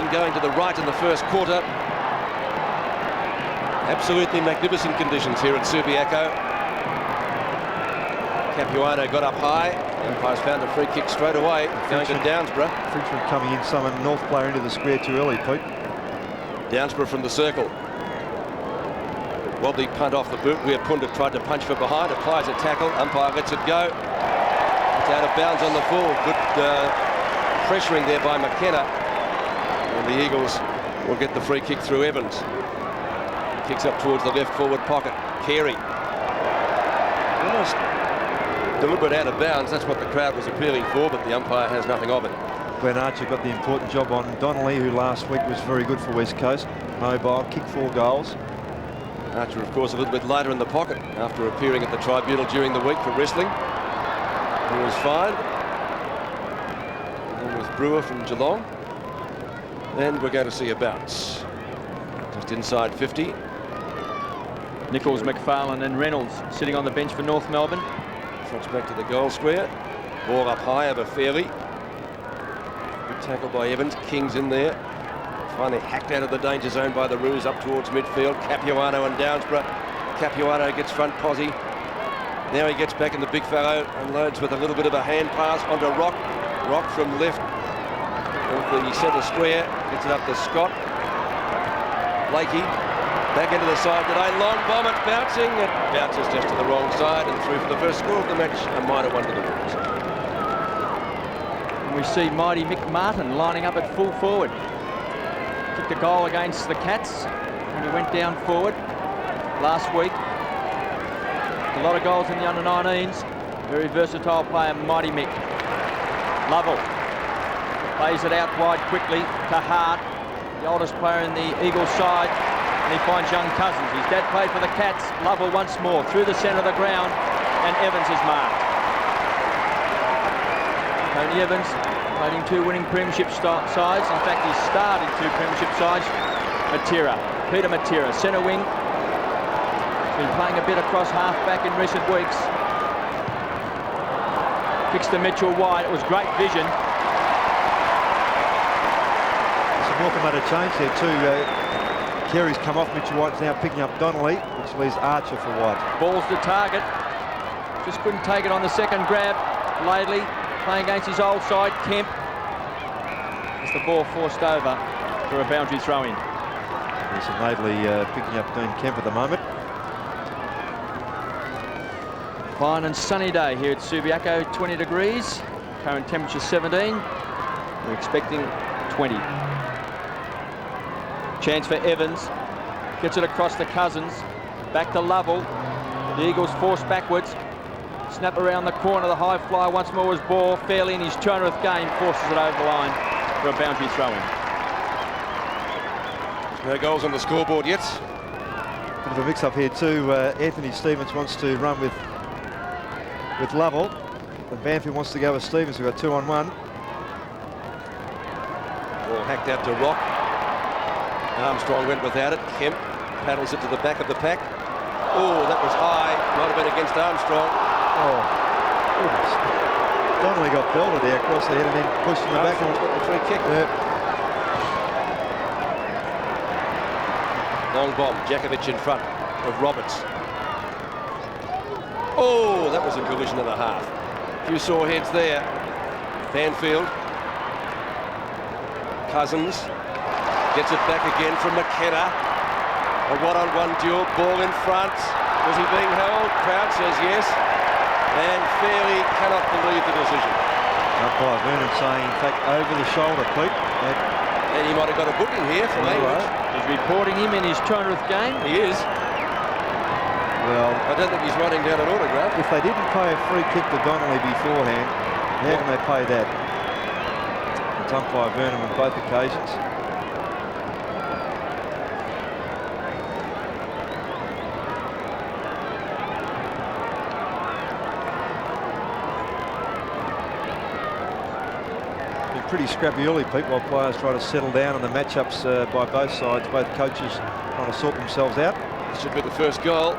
rain going to the right in the first quarter. Absolutely magnificent conditions here at Subiaco. Capuano got up high. Umpire's found a free kick straight away, going to Downsborough. Frenchman coming in, summon North player into the square too early, Pete. Downsborough from the circle. Wobbly punt off the boot. Weir Punda tried to punch from behind, applies a tackle. Umpire lets it go. It's out of bounds on the full. Good pressuring there by McKenna. And the Eagles will get the free kick through Evans. Kicks up towards the left forward pocket. Carey. Almost deliberate out of bounds. That's what the crowd was appealing for, but the umpire has nothing of it. Glenn Archer got the important job on Donnelly, who last week was very good for West Coast. Mobile, kicked 4 goals. Archer, of course, a little bit lighter in the pocket after appearing at the tribunal during the week for wrestling. He was fined. And then with Brewer from Geelong. And we're going to see a bounce. Just inside 50. Nichols, McFarlane and Reynolds sitting on the bench for North Melbourne. Trots back to the goal square. Ball up high over Fairley. Good tackle by Evans. King's in there. Finally hacked out of the danger zone by the Roos up towards midfield. Capuano and Downsborough. Capuano gets front posse. Now he gets back in the big fellow and loads with a little bit of a hand pass onto Rock. Rock from left of the centre square. Gets it up to Scott. Blakey. Back into the side today. Long bomb. It's bouncing. It bounces just to the wrong side and through for the first score of the match. A minor one to the Roos. We see mighty Mick Martin lining up at full forward. Kicked a goal against the Cats when he went down forward last week. A lot of goals in the under-19s. Very versatile player, mighty Mick. Lovell plays it out wide quickly to Hart, the oldest player in the Eagles side, and he finds young Cousins. His dad played for the Cats. Lovell once more through the centre of the ground, and Evans is marked. Tony Evans played in 2 winning premiership sides. In fact, he starred in 2 premiership sides. Peter Matera, centre wing. Been playing a bit across half-back in recent weeks. Kicks to Mitchell wide. It was great vision. Walker made a change there too. Carey's come off. Mitchell White's now picking up Donnelly, which leaves Archer for White. Ball's the target. Just couldn't take it on the second grab. Laidley playing against his old side, Kemp. As the ball forced over for a boundary throw-in. Yes, and Laidley picking up Dean Kemp at the moment. Fine and sunny day here at Subiaco, 20 degrees. Current temperature 17. We're expecting 20. Chance for Evans. Gets it across to Cousins. Back to Lovell. The Eagles forced backwards. Snap around the corner. The high fly once more was ball. Fairly in his 200th game. Forces it over the line for a boundary throw-in. No goals on the scoreboard yet. Bit of a mix-up here too. Anthony Stevens wants to run with Lovell. And Banfield wants to go with Stevens. We've got 2-on-1. Ball hacked out to Rock. Armstrong went without it. Kemp paddles it to the back of the pack. Oh, that was high. Might have been against Armstrong. Oh, goodness. Donnelly got belted there across the head and then pushed in the back. Armstrong's got the free kick. Yeah. Long bomb. Djakovic in front of Roberts. Oh, that was a collision and a half. Few sore heads there. Banfield. Cousins. Gets it back again from McKenna. A one-on-one duel, ball in front. Was he being held? Crowd says yes. And Fairley cannot believe the decision. Umpire Vernon saying, in fact, over the shoulder, Pete. And he might have got a booking here for language. He's reporting him in his 200th game. He is. Well, I don't think he's writing down an autograph. if they didn't pay a free kick to Donnelly beforehand, how can they pay that? It's umpire Vernon on both occasions. Pretty scrappy early, Pete, while players try to settle down on the matchups by both sides. Both coaches trying to sort themselves out. This should be the first goal.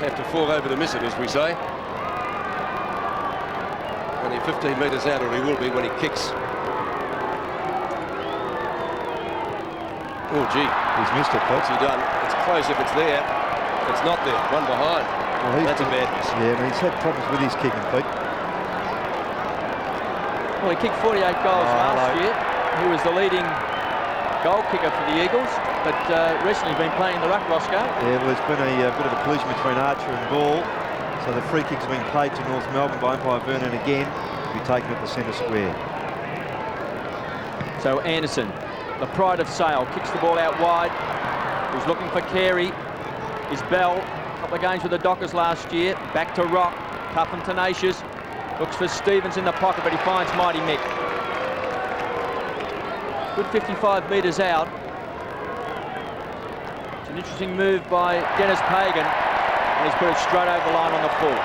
Have to fall over to miss it, as we say. Only 15 metres out, or he will be when he kicks. Oh, gee. He's missed it, What's Pete. he done? It's close if it's there. It's not there. One behind. Well, That's a bad miss. Yeah, but he's had problems with his kicking, Pete. Well, he kicked 48 goals last hello. year. He was the leading goal kicker for the Eagles, but recently been playing in the ruck, Roscoe. Yeah, well, there's been a bit of a collision between Archer and Ball. So the free kick's been paid to North Melbourne by umpire Vernon again, to be taken at the centre square. So Anderson, the pride of Sale, kicks the ball out wide. He's looking for Carey. Is Bell. A couple of games with the Dockers last year. Back to Rock, tough and tenacious. Looks for Stevens in the pocket, but he finds Mighty Mick. Good 55 metres out. It's an interesting move by Dennis Pagan, and he's put it straight over the line on the full.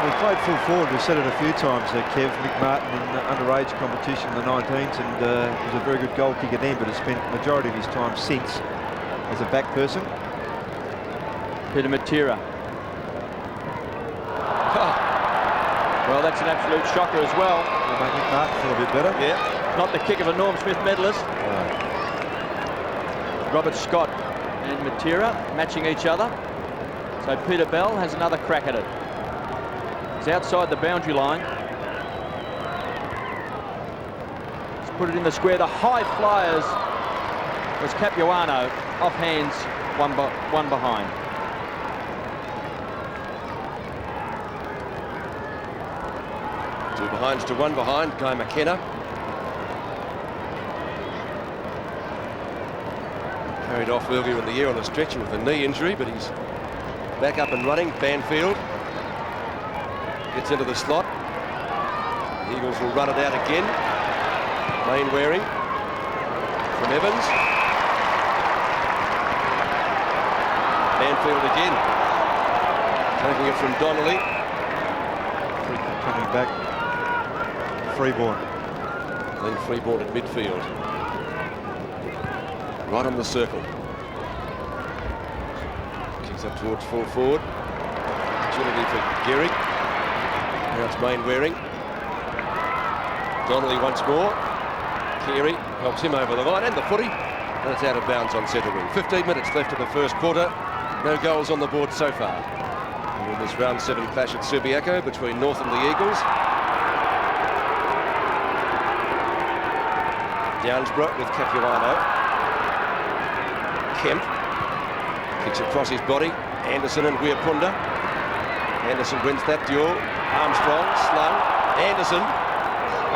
We played full forward. We've said it a few times. Kev McMartin in underage competition in the 19s, and he was a very good goal kicker then, but has spent the majority of his time since as a back person. Peter Matera. Well, that's an absolute shocker as well. Will make McMartin feel a bit better. Yeah. Not the kick of a Norm Smith medalist. Robert Scott and Matera matching each other. So Peter Bell has another crack at it. He's outside the boundary line. He's put it in the square. The high flyers was Capuano, off hands, one behind. Two behinds to one behind. Guy McKenna. Carried off earlier in the year on a stretcher with a knee injury, but he's back up and running. Banfield gets into the slot. The Eagles will run it out again. Mainwaring from Evans. Banfield again. Taking it from Donnelly. Free kick coming back. Freeborn. Then Freeborn at midfield. Right on the circle. Kicks up towards full forward. Opportunity for Gehrig. Now it's Mainwaring. Donnelly once more. Carey helps him over the line and the footy. And it's out of bounds on centre wing. 15 minutes left in the first quarter. No goals on the board so far. And in this round 7 clash at Subiaco between North and the Eagles. Downsborough with Capuano. Kemp kicks across his body. Anderson and Weapunda. Anderson wins that duel. Armstrong slung. Anderson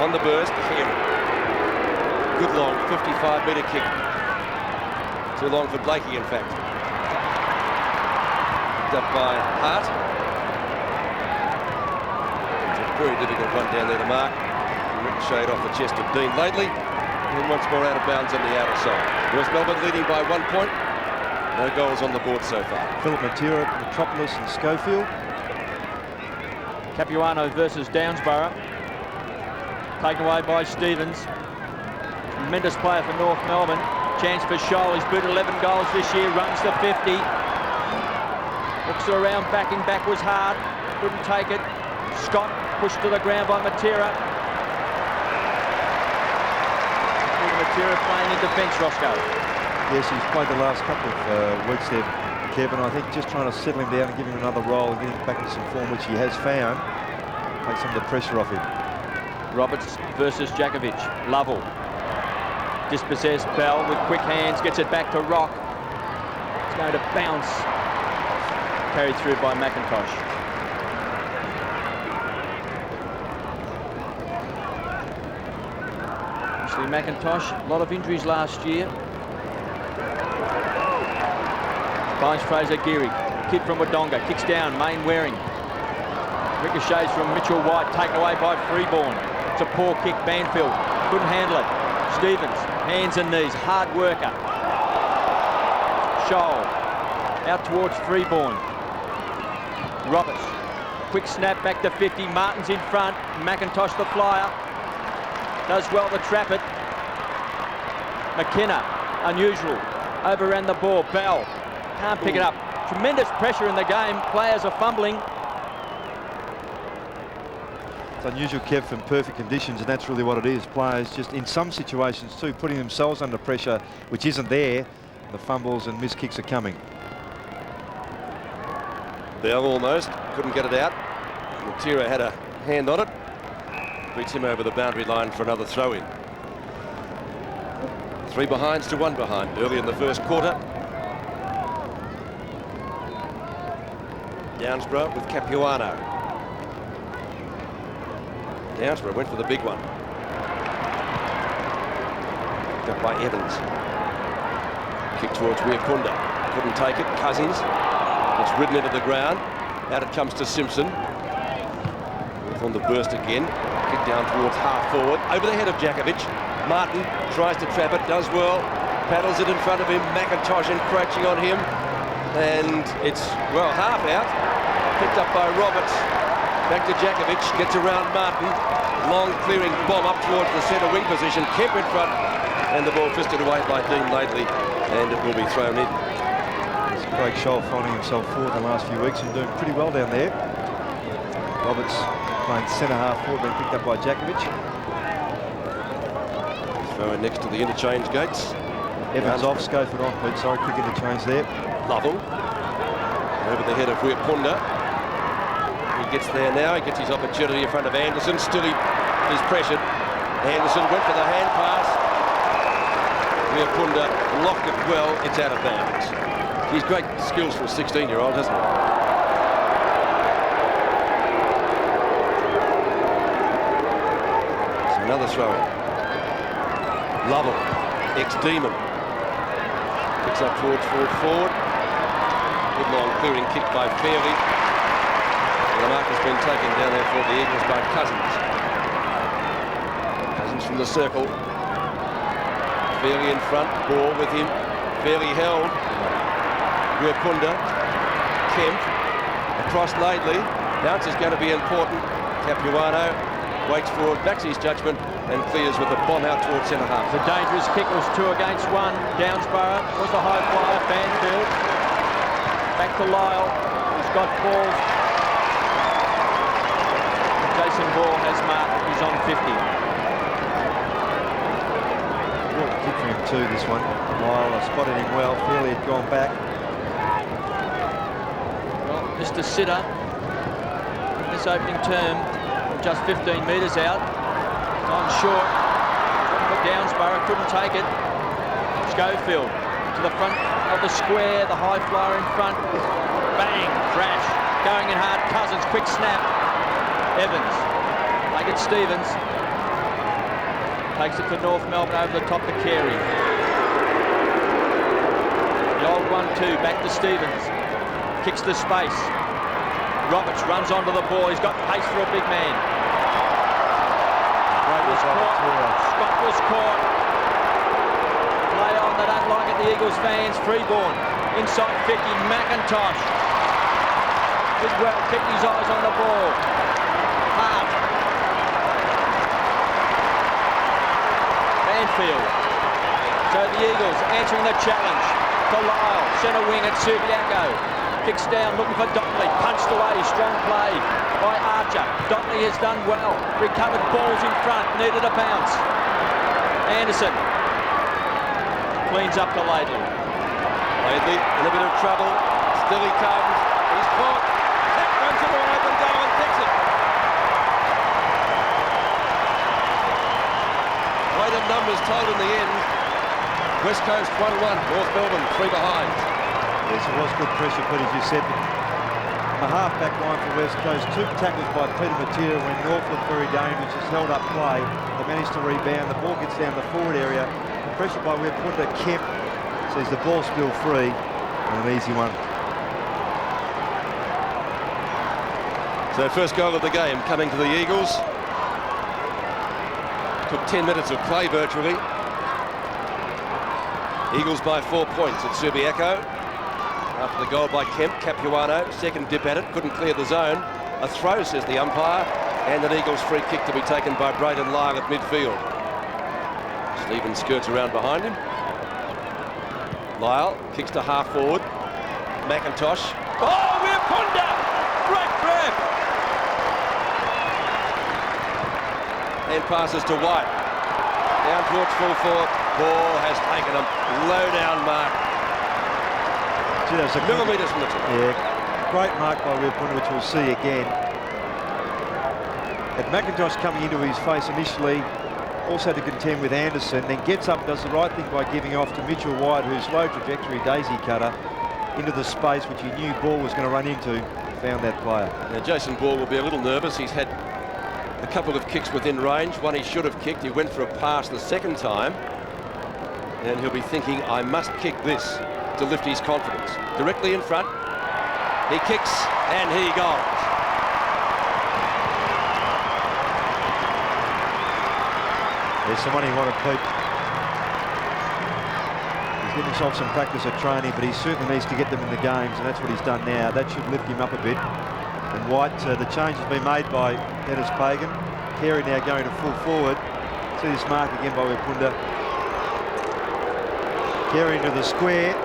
on the burst. Carey. Good long 55-metre kick. Too long for Blakey, in fact. Picked up by Hart. It's a very difficult one down there to mark. Ricocheted off the chest of Dean Laidley. And once more out of bounds on the outer side. North Melbourne leading by 1 point. No goals on the board so far. Philip Matera, Metropolis and Schofield. Capuano versus Downsborough. Taken away by Stevens. Tremendous player for North Melbourne. Chance for Scholl. He's booted 11 goals this year. Runs the 50. Looks around, backing back was hard. Couldn't take it. Scott pushed to the ground by Matera. Matera playing in defence, Roscoe. Yes, he's played the last couple of weeks there, Kevin. I think just trying to settle him down and give him another role and get him back into some form, which he has found. Take some of the pressure off him. Roberts versus Jakovic. Lovell. Dispossessed. Bell with quick hands. Gets it back to Rock. It's going to bounce. Carried through by McIntosh. Ashley McIntosh. A lot of injuries last year. Finds Fraser Geary. Kid from Wodonga. Kicks down. Mainwaring. Ricochets from Mitchell White. Taken away by Freeborn. It's a poor kick. Banfield couldn't handle it. Stevens, hands and knees, hard worker. Scholl out towards Freeborn. Roberts, quick snap back to 50. Martin's in front. McIntosh the flyer. Does well to trap it. McKenna, unusual. Overran the ball. Bell can't pick it up. Tremendous pressure in the game. Players are fumbling. It's unusual, Kev, from perfect conditions, and that's really what it is. Players just in some situations too putting themselves under pressure, which isn't there. The fumbles and missed kicks are coming. Bell almost couldn't get it out. Matera had a hand on it. Beats him over the boundary line for another throw-in. 3 behinds to 1 behind early in the first quarter. Downsborough with Capuano. Downsborough went for the big one. Picked up by Evans. Kick towards Weapunda. Couldn't take it. Cousins. It's ridden into the ground. Out it comes to Simpson. On the burst again. Kick down towards half forward. Over the head of Jakovic. Martin tries to trap it. Does well. Paddles it in front of him. McIntosh encroaching on him. And it's, well, half out. Picked up by Roberts. Back to Jakovic. Gets around Martin. Long clearing bomb up towards the centre wing position. Kemp in front. And the ball fisted away by Dean Laidley. And it will be thrown in. Craig Scholl finding himself forward in the last few weeks and doing pretty well down there. Roberts playing centre half forward, being picked up by Jakovic. Throwing next to the interchange gates. Evans off, Schofield on, Pete. Sorry, quick interchange there. Lovell over the head of Weapunda. He gets there now. He gets his opportunity in front of Anderson. Still he is pressured. Anderson went for the hand pass. Weapunda locked it well. It's out of bounds. He's great skills for a 16-year-old, hasn't he? So another throw-in. Lovell, ex-Demon. Picks up towards forward. Good long clearing kick by Fairley. And the mark has been taken down there for the Eagles by Cousins. Cousins from the circle. Fairley in front, ball with him. Fairley held. Weapunda, Kemp, across Laidley. Bounce is going to be important. Capuano waits for it, backs his judgment, and clears with the bomb out towards centre half. The dangerous kick was 2 against 1. Downsborough was the high flyer. Banfield. Back to Lyle, who's got balls. Jason Ball has marked. He's on 50. What a kick for him too, this one. Lyle spotted him well. Fairley had gone back. Mr. Sitter, this opening term, just 15 metres out, gone short, but Downsborough couldn't take it. Schofield to the front of the square, the high flyer in front, bang, crash, going in hard, Cousins, quick snap, Evans, make it Stevens, takes it for North Melbourne over the top to Carey. The old 1-2, back to Stevens. Kicks the space. Roberts runs onto the ball. He's got pace for a big man. Scott was caught. Play on, they don't like it, the Eagles fans. Freeborn inside 50. McIntosh did well, kept his eyes on the ball. Hart. Banfield. So the Eagles answering the challenge to Lyle. Centre wing at Subiaco. Kicks down, looking for Dotley, punched away, strong play by Archer. Dotley has done well, recovered balls in front, needed a bounce. Anderson cleans up to Laidley. Laidley in a bit of trouble, still he comes, he's caught, that runs it all open goal and picks it. Weight of numbers told in the end. West Coast 1-1, North Melbourne 3 behind. Yes, it was good pressure, Pete, as you said. A half-back line for West Coast. 2 tackles by Peter Matera when North looked very dangerous. Just held up play. They managed to rebound. The ball gets down the forward area. Pressure by Weapunda. Kemp says the ball's still free. And an easy one. So first goal of the game coming to the Eagles. Took 10 minutes of play virtually. Eagles by 4 points at Subiaco. After the goal by Kemp, Capuano, second dip at it, couldn't clear the zone. A throw, says the umpire, and an Eagles free kick to be taken by Braden Lyle at midfield. Stevens skirts around behind him. Lyle kicks to half forward. McIntosh. Oh, Weapunda! Great grab! and passes to White. Down towards full forward. Ball has taken him. Low down mark. Gee, that was a Millimetres from the top. Yeah, great mark by Wilpunda, which we'll see again. And McIntosh coming into his face initially, also to contend with Anderson, then gets up, does the right thing by giving off to Mitchell White, who's low trajectory daisy cutter into the space which he knew Ball was going to run into. Found that player. Now Jason Ball will be a little nervous. He's had a couple of kicks within range. One he should have kicked. He went for a pass the second time. And he'll be thinking, I must kick this to lift his confidence. Directly in front. He kicks and he goes. There's someone he wanted, Pete. He's getting himself some practice at training, but he certainly needs to get them in the games, and that's what he's done now. That should lift him up a bit. And White, the change has been made by Dennis Pagan. Carey now going to full forward. See this mark again by Wilpunda. Carey into the square.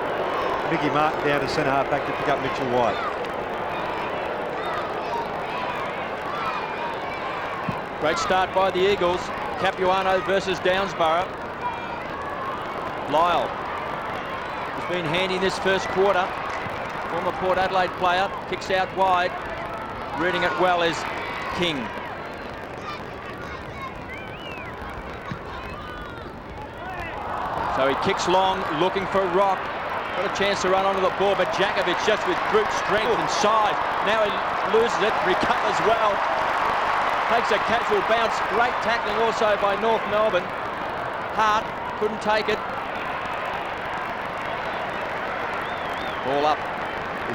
Mickey Martin down to centre half back to pick up Mitchell White. Great start by the Eagles. Capuano versus Downsborough. Lyle has been handy in this first quarter. Former Port Adelaide player, kicks out wide. Reading it well is King. So he kicks long, looking for Rock. Got a chance to run onto the ball, but Jakovic just with brute strength and size. Now he loses it, recovers well. Takes a casual bounce. Great tackling also by North Melbourne. Hart couldn't take it. Ball up.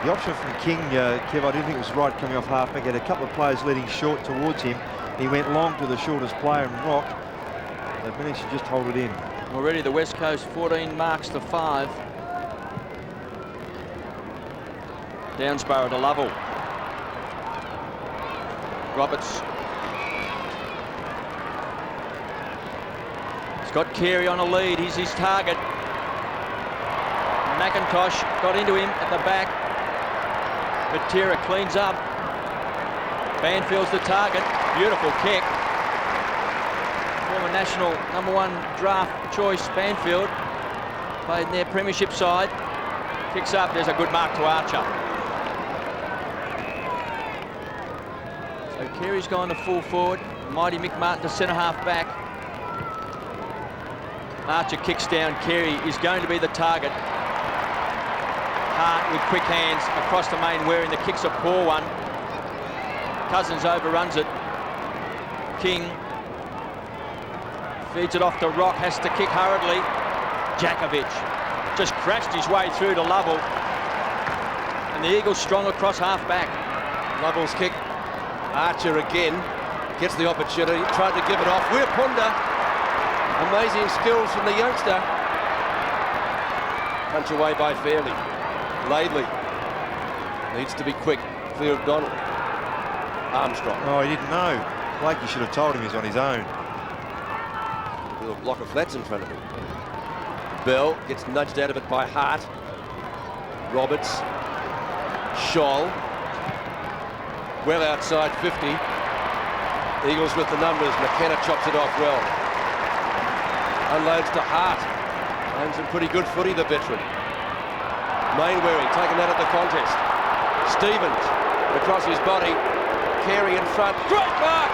The option from King, Kev, I didn't think it was right coming off halfback. He had a couple of players leading short towards him. He went long to the shortest player and Rock. They managed to just hold it in. Already the West Coast 14 marks to 5. Downsborough to Lovell. Roberts. He's got Carey on a lead. He's his target. McIntosh got into him at the back. Matera cleans up. Banfield's the target. Beautiful kick. Former national #1 draft choice Banfield. Played in their premiership side. Kicks up. There's a good mark to Archer. So Carey's gone to full forward. Mighty Mick Martin to centre half back. Archer kicks down. Carey is going to be the target. Hart with quick hands across the main wearing. The kick's a poor one. Cousins overruns it. King feeds it off to Rock. Has to kick hurriedly. Jakovic just crashed his way through to Lovell. And the Eagles strong across half back. Lovell's kick. Archer again gets the opportunity. Tried to give it off. Wilpunda. Amazing skills from the youngster. Punch away by Fairley. Laidley needs to be quick. Clear of Donald. Armstrong. Oh, he didn't know. Blakey should have told him he's on his own. With a block of flats in front of him. Bell gets nudged out of it by Hart. Roberts. Scholl. Well outside 50. Eagles with the numbers. McKenna chops it off well. Unloads to Hart. Playing some pretty good footy, the veteran. Mainwaring taken out of the contest. Stevens across his body. Carey in front. Great mark!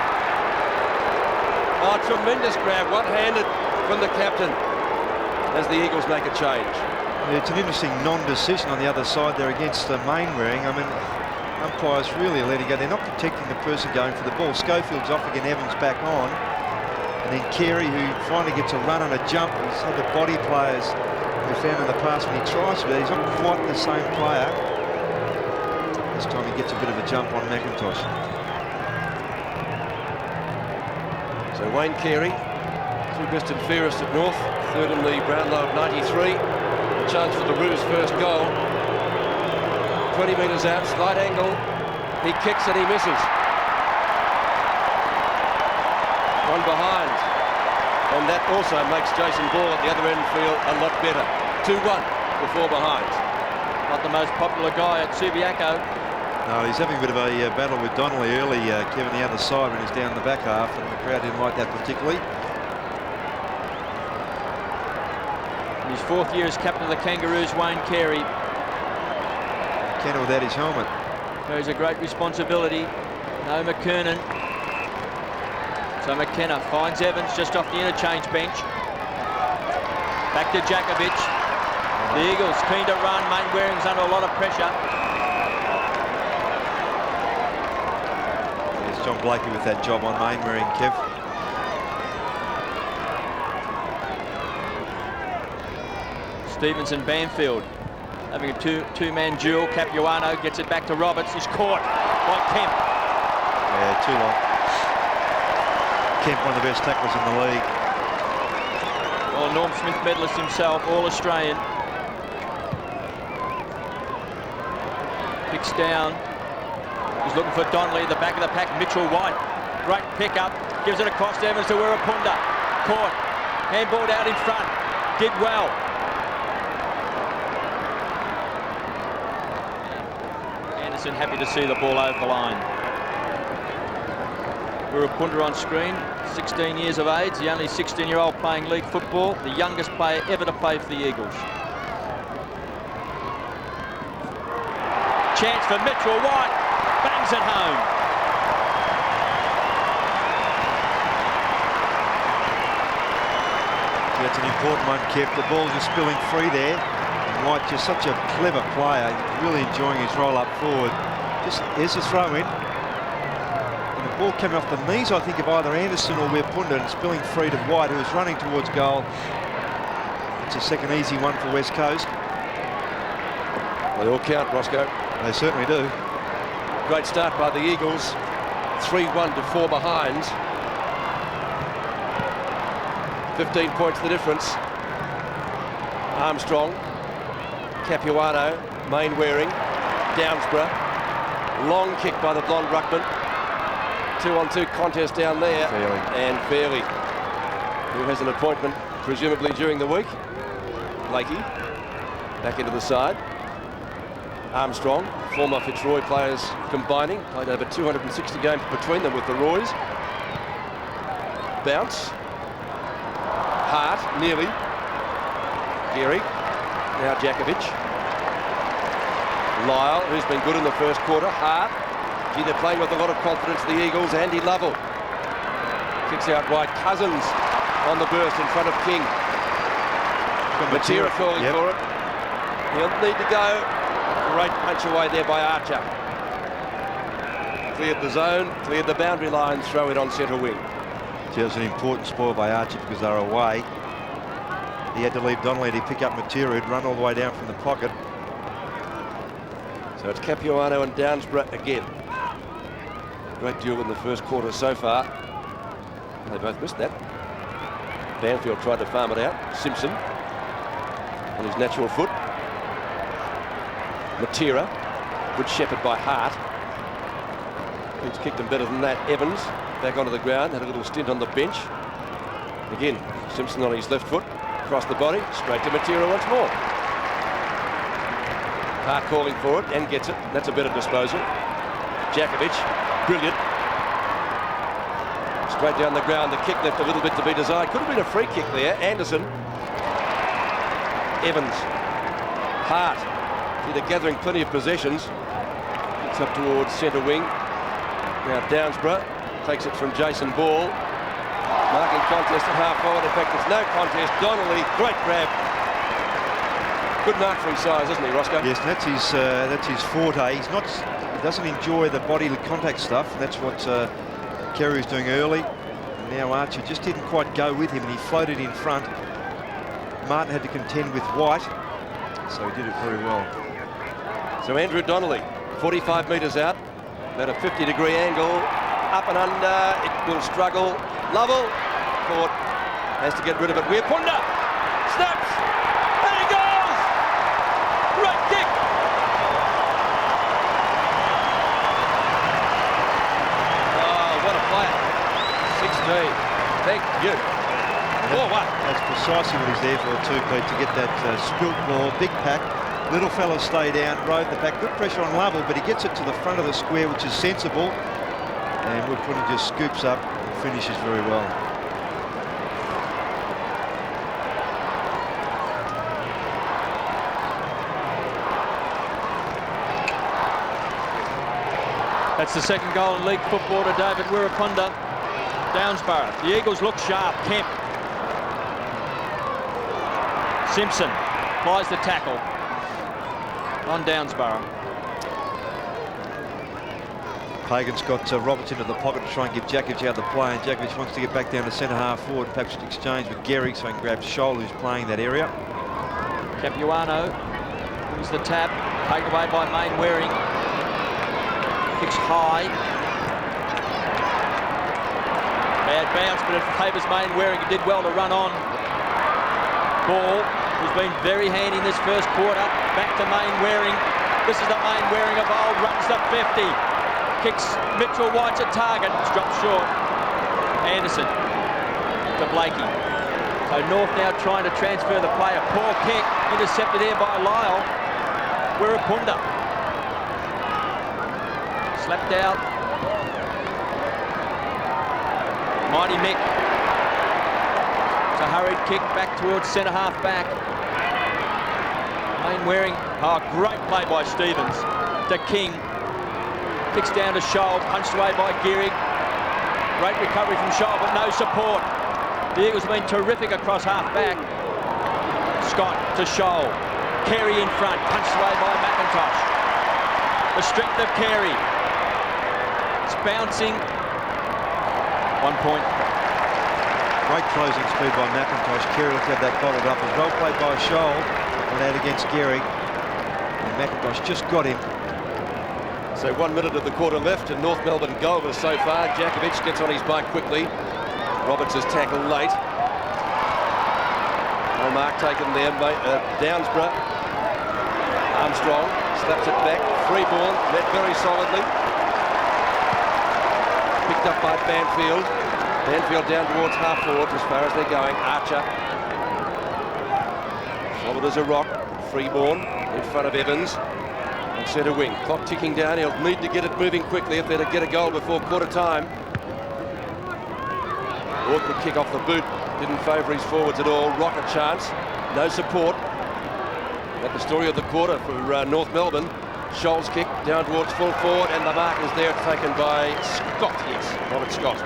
Oh, tremendous grab. One-handed from the captain as the Eagles make a change. It's an interesting non-decision on the other side there against the Mainwaring. I mean, umpires really are letting go. They're not protecting the person going for the ball. Schofield's off again, Evans back on. And then Carey, who finally gets a run and a jump. He's had the body players we found in the past when he tries to, but he's not quite the same player. This time he gets a bit of a jump on McIntosh. So Wayne Carey, through Briston Ferris at North, third in the Brownlow of 93. A chance for the Roos' first goal. 20 metres out, slight angle. He kicks and he misses. One behind. And that also makes Jason Ball at the other end feel a lot better. 2-1 before behind. Not the most popular guy at Subiaco. No, he's having a bit of a battle with Donnelly early, Kevin, the other side when he's down the back half, and the crowd didn't like that particularly. In his 4th year as captain of the Kangaroos, Wayne Carey. Kenner without his helmet. Carries a great responsibility. No McKernan. So McKenna finds Evans just off the interchange bench. Back to Jakovic. The Eagles keen to run. Mainwaring's under a lot of pressure. There's John Blakey with that job on Mainwaring, Kev. Stevenson, Banfield having a two-man duel. Capuano gets it back to Roberts. He's caught by Kemp. Yeah, too long. Kemp, one of the best tacklers in the league. Well, Norm Smith medalist himself, All-Australian. Picks down. He's looking for Donnelly, the back of the pack. Mitchell White, great pickup. Gives it across to Evans to Wirapunda. Caught. Handballed out in front. Did well. Anderson happy to see the ball over the line. Wirapunda on screen, 16 years of age, the only 16-year-old playing league football, the youngest player ever to play for the Eagles. Chance for Mitchell White, bangs it home. That's an important one, Kev. The ball just spilling free there. And White, just such a clever player, really enjoying his roll up forward. Just here's a throw in. And the ball coming off the knees, I think, of either Anderson or Wirapunda, and spilling free to White, who is running towards goal. It's a second easy one for West Coast. They all count, Roscoe. They certainly do. Great start by the Eagles. 3-1 to 4 behind. 15 points the difference. Armstrong, Capuano, Mainwaring, Downsborough. Long kick by the blonde ruckman. 2-on-2 contest down there. Fairley. And Fairley, who has an appointment presumably during the week. Blakey, back into the side. Armstrong, former Fitzroy players combining. Played over 260 games between them with the Roys. Bounce. Hart, nearly. Geary. Now Jakovic. Lyle, who's been good in the first quarter. Hart. Gee, they're playing with a lot of confidence, the Eagles. Andy Lovell. Kicks out wide. Cousins on the burst in front of King. Matera calling for it. He'll need to go. Great punch away there by Archer. Cleared the zone, cleared the boundary line, throw it on centre wing. It was an important spoil by Archer because they were away. He had to leave Donnelly to pick up Matera, who'd run all the way down from the pocket. So it's Capuano and Downsborough again. Great duel in the first quarter so far. They both missed that. Banfield tried to farm it out. Simpson on his natural foot. Matera, good shepherd by Hart. He's kicked him better than that. Evans back onto the ground, had a little stint on the bench. Again, Simpson on his left foot, across the body, straight to Matera once more. Hart calling for it and gets it. That's a better disposal. Jakovic, brilliant. Straight down the ground, the kick left a little bit to be desired. Could have been a free kick there. Anderson. Evans. Hart. They're gathering plenty of possessions. It's up towards centre wing. Now Downsborough takes it from Jason Ball. Marking contest at half forward. In fact, it's no contest. Donnelly, great grab. Good mark for his size, isn't he, Roscoe? Yes, and that's his forte. He doesn't enjoy the body contact stuff. That's what Kerry's doing early. And now Archer just didn't quite go with him, and he floated in front. Martin had to contend with White, so he did it very well. So Andrew Donnelly, 45 metres out, about a 50-degree angle, up and under, it will struggle. Lovell, caught, has to get rid of it. Wirapunda, snaps, and he goes! Great kick! Oh, what a player. 16, thank you. Oh, what? That's precisely what he's there for too, Pete, to get that spilt ball, big pack, Little fella stay down, rode the back. Good pressure on Lovell, but he gets it to the front of the square, which is sensible. And Woodpudding just scoops up and finishes very well. That's the second goal in league football to David Wirraponda. Downsborough. The Eagles look sharp. Kemp. Simpson applies the tackle on Downsborough. Pagan's got Roberts into the pocket to try and give Jakovic out of the play, and Jakovic wants to get back down to centre half forward, perhaps exchange with Gehrig so he can grab Scholl, who's playing that area. Capuano brings the tap, taken away by Main Waring. Kicks high. Bad bounce, but it favours Main Waring. He did well to run on. Ball, who's been very handy in this first quarter. Back to Main Waring. This is the Main Waring of old. Runs the 50. Kicks Mitchell White's at target. It's dropped short. Anderson to Blakey. So North now trying to transfer the play. A poor kick. Intercepted there by Lyle. Wirraponda. Slapped out. Mighty Mick. It's a hurried kick back towards centre half back. Main Waring. Oh, great play by Stevens. To King. Kicks down to Scholl. Punched away by Gehrig. Great recovery from Scholl, but no support. The Eagles have been terrific across half back. Scott to Scholl. Carey in front. Punched away by McIntosh. The strength of Carey. It's bouncing. 1 point. Great closing speed by McIntosh. Carey looked to have that bottled up. As well played by Scholl. Went out against Gehrig. And McIntosh just got him. So 1 minute of the quarter left, and North Melbourne goal so far. Jakovic gets on his bike quickly. Roberts has tackled late. No mark taken there. Downsborough. Armstrong slaps it back. Free ball, met very solidly. Picked up by Banfield. Banfield down towards half forward as far as they're going. Archer. Solid as a rock. Freeborn in front of Evans. And centre wing. Clock ticking down. He'll need to get it moving quickly if they're to get a goal before quarter time. Awkward kick off the boot. Didn't favour his forwards at all. Rocket chance. No support. That's the story of the quarter for North Melbourne. Scholl's kick down towards full forward, and the mark is there, taken by Scott. Yes, Robert Scott.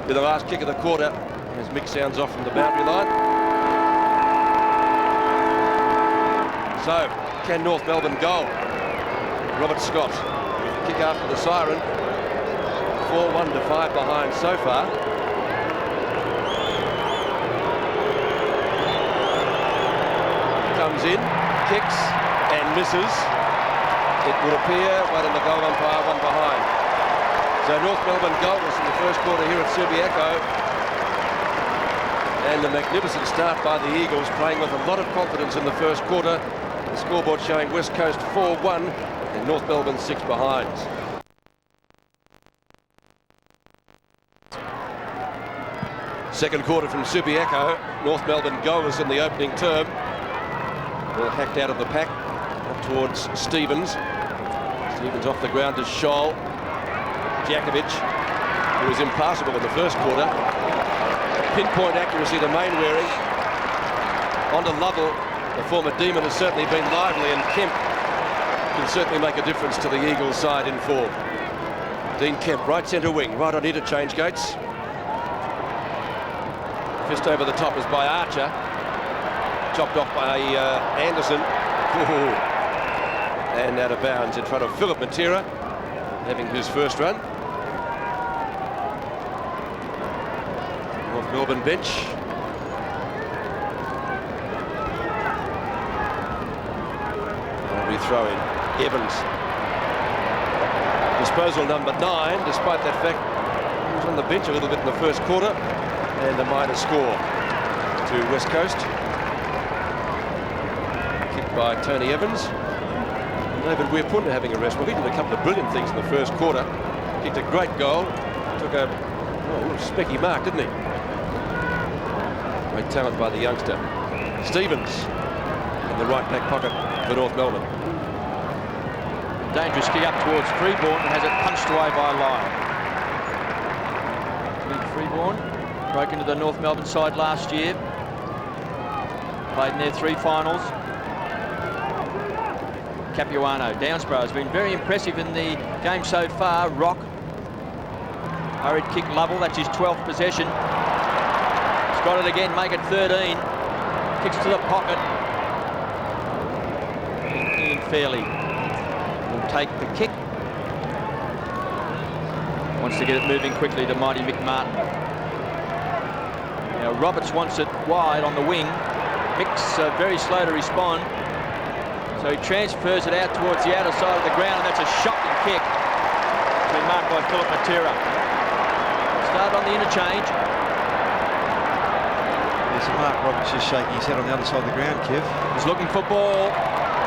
To the last kick of the quarter as Mick sounds off from the boundary line. So, can North Melbourne goal? Robert Scott with the kick after the siren. 4-1 to 5 behind so far. Comes in, kicks and misses. It would appear, waiting the goal umpire, one behind. So North Melbourne goalless in the first quarter here at Subiaco. And a magnificent start by the Eagles, playing with a lot of confidence in the first quarter. The scoreboard showing West Coast 4-1 and North Melbourne 6 behind. Second quarter from Subiaco. North Melbourne goalless in the opening term. Well hacked out of the pack up towards Stevens. Stevens off the ground to Scholl. Jakovic, who was impassable in the first quarter. Pinpoint accuracy to Main Waring. On to Lovell. The former Demon has certainly been lively, and Kemp can certainly make a difference to the Eagles side in form. Dean Kemp, right centre wing, right on interchange gates. Fist over the top is by Archer. Chopped off by Anderson. And out of bounds in front of Philip Matera, having his first run. North Melbourne bench. We throw in Evans. Disposal number 9, despite that fact he was on the bench a little bit in the first quarter. And a minor score to West Coast. Kicked by Tony Evans. David Wirraponda having a rest. Well, he did a couple of brilliant things in the first quarter. Kicked a great goal. Took a specky mark, didn't he? Great talent by the youngster. Stevens. in the right back pocket for North Melbourne. Dangerous kick up towards Freeborn and has it punched away by Lyle. Freeborn broke into the North Melbourne side last year. Played in their 3 finals. Capuano, Downsborough has been very impressive in the game so far. Rock, hurried kick Lovell, that's his 12th possession. He's got it again, make it 13. Kicks to the pocket. Ian Fairley will take the kick. Wants to get it moving quickly to Mighty Mick Martin. Now Roberts wants it wide on the wing. Mick's very slow to respond. So he transfers it out towards the outer side of the ground, and that's a shocking kick. It's been marked by Philip Matera. Start on the interchange. There's Mark Roberts just shaking his head on the other side of the ground, Kev. He's looking for ball.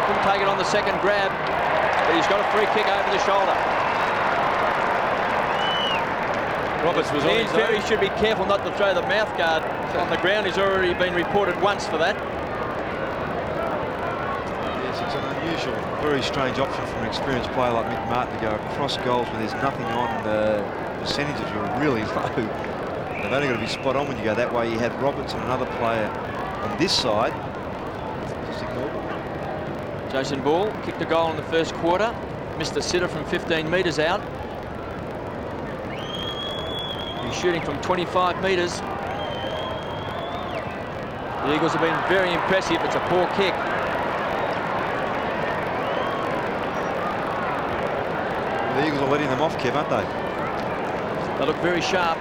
Couldn't take it on the second grab, but he's got a free kick over the shoulder. Roberts was on his own. He should be careful not to throw the mouth guard on the ground. He's already been reported once for that. Yes, it's an unusual, very strange option from an experienced player like Mick Martin to go across goals when there's nothing on. The percentages are really low. They've only got to be spot on when you go that way. You had Roberts and another player on this side. Just ignore them. Jason Ball kicked a goal in the first quarter. Missed the sitter from 15 metres out. He's shooting from 25 metres. The Eagles have been very impressive. It's a poor kick. The Eagles are letting them off, Kev, aren't they? They look very sharp,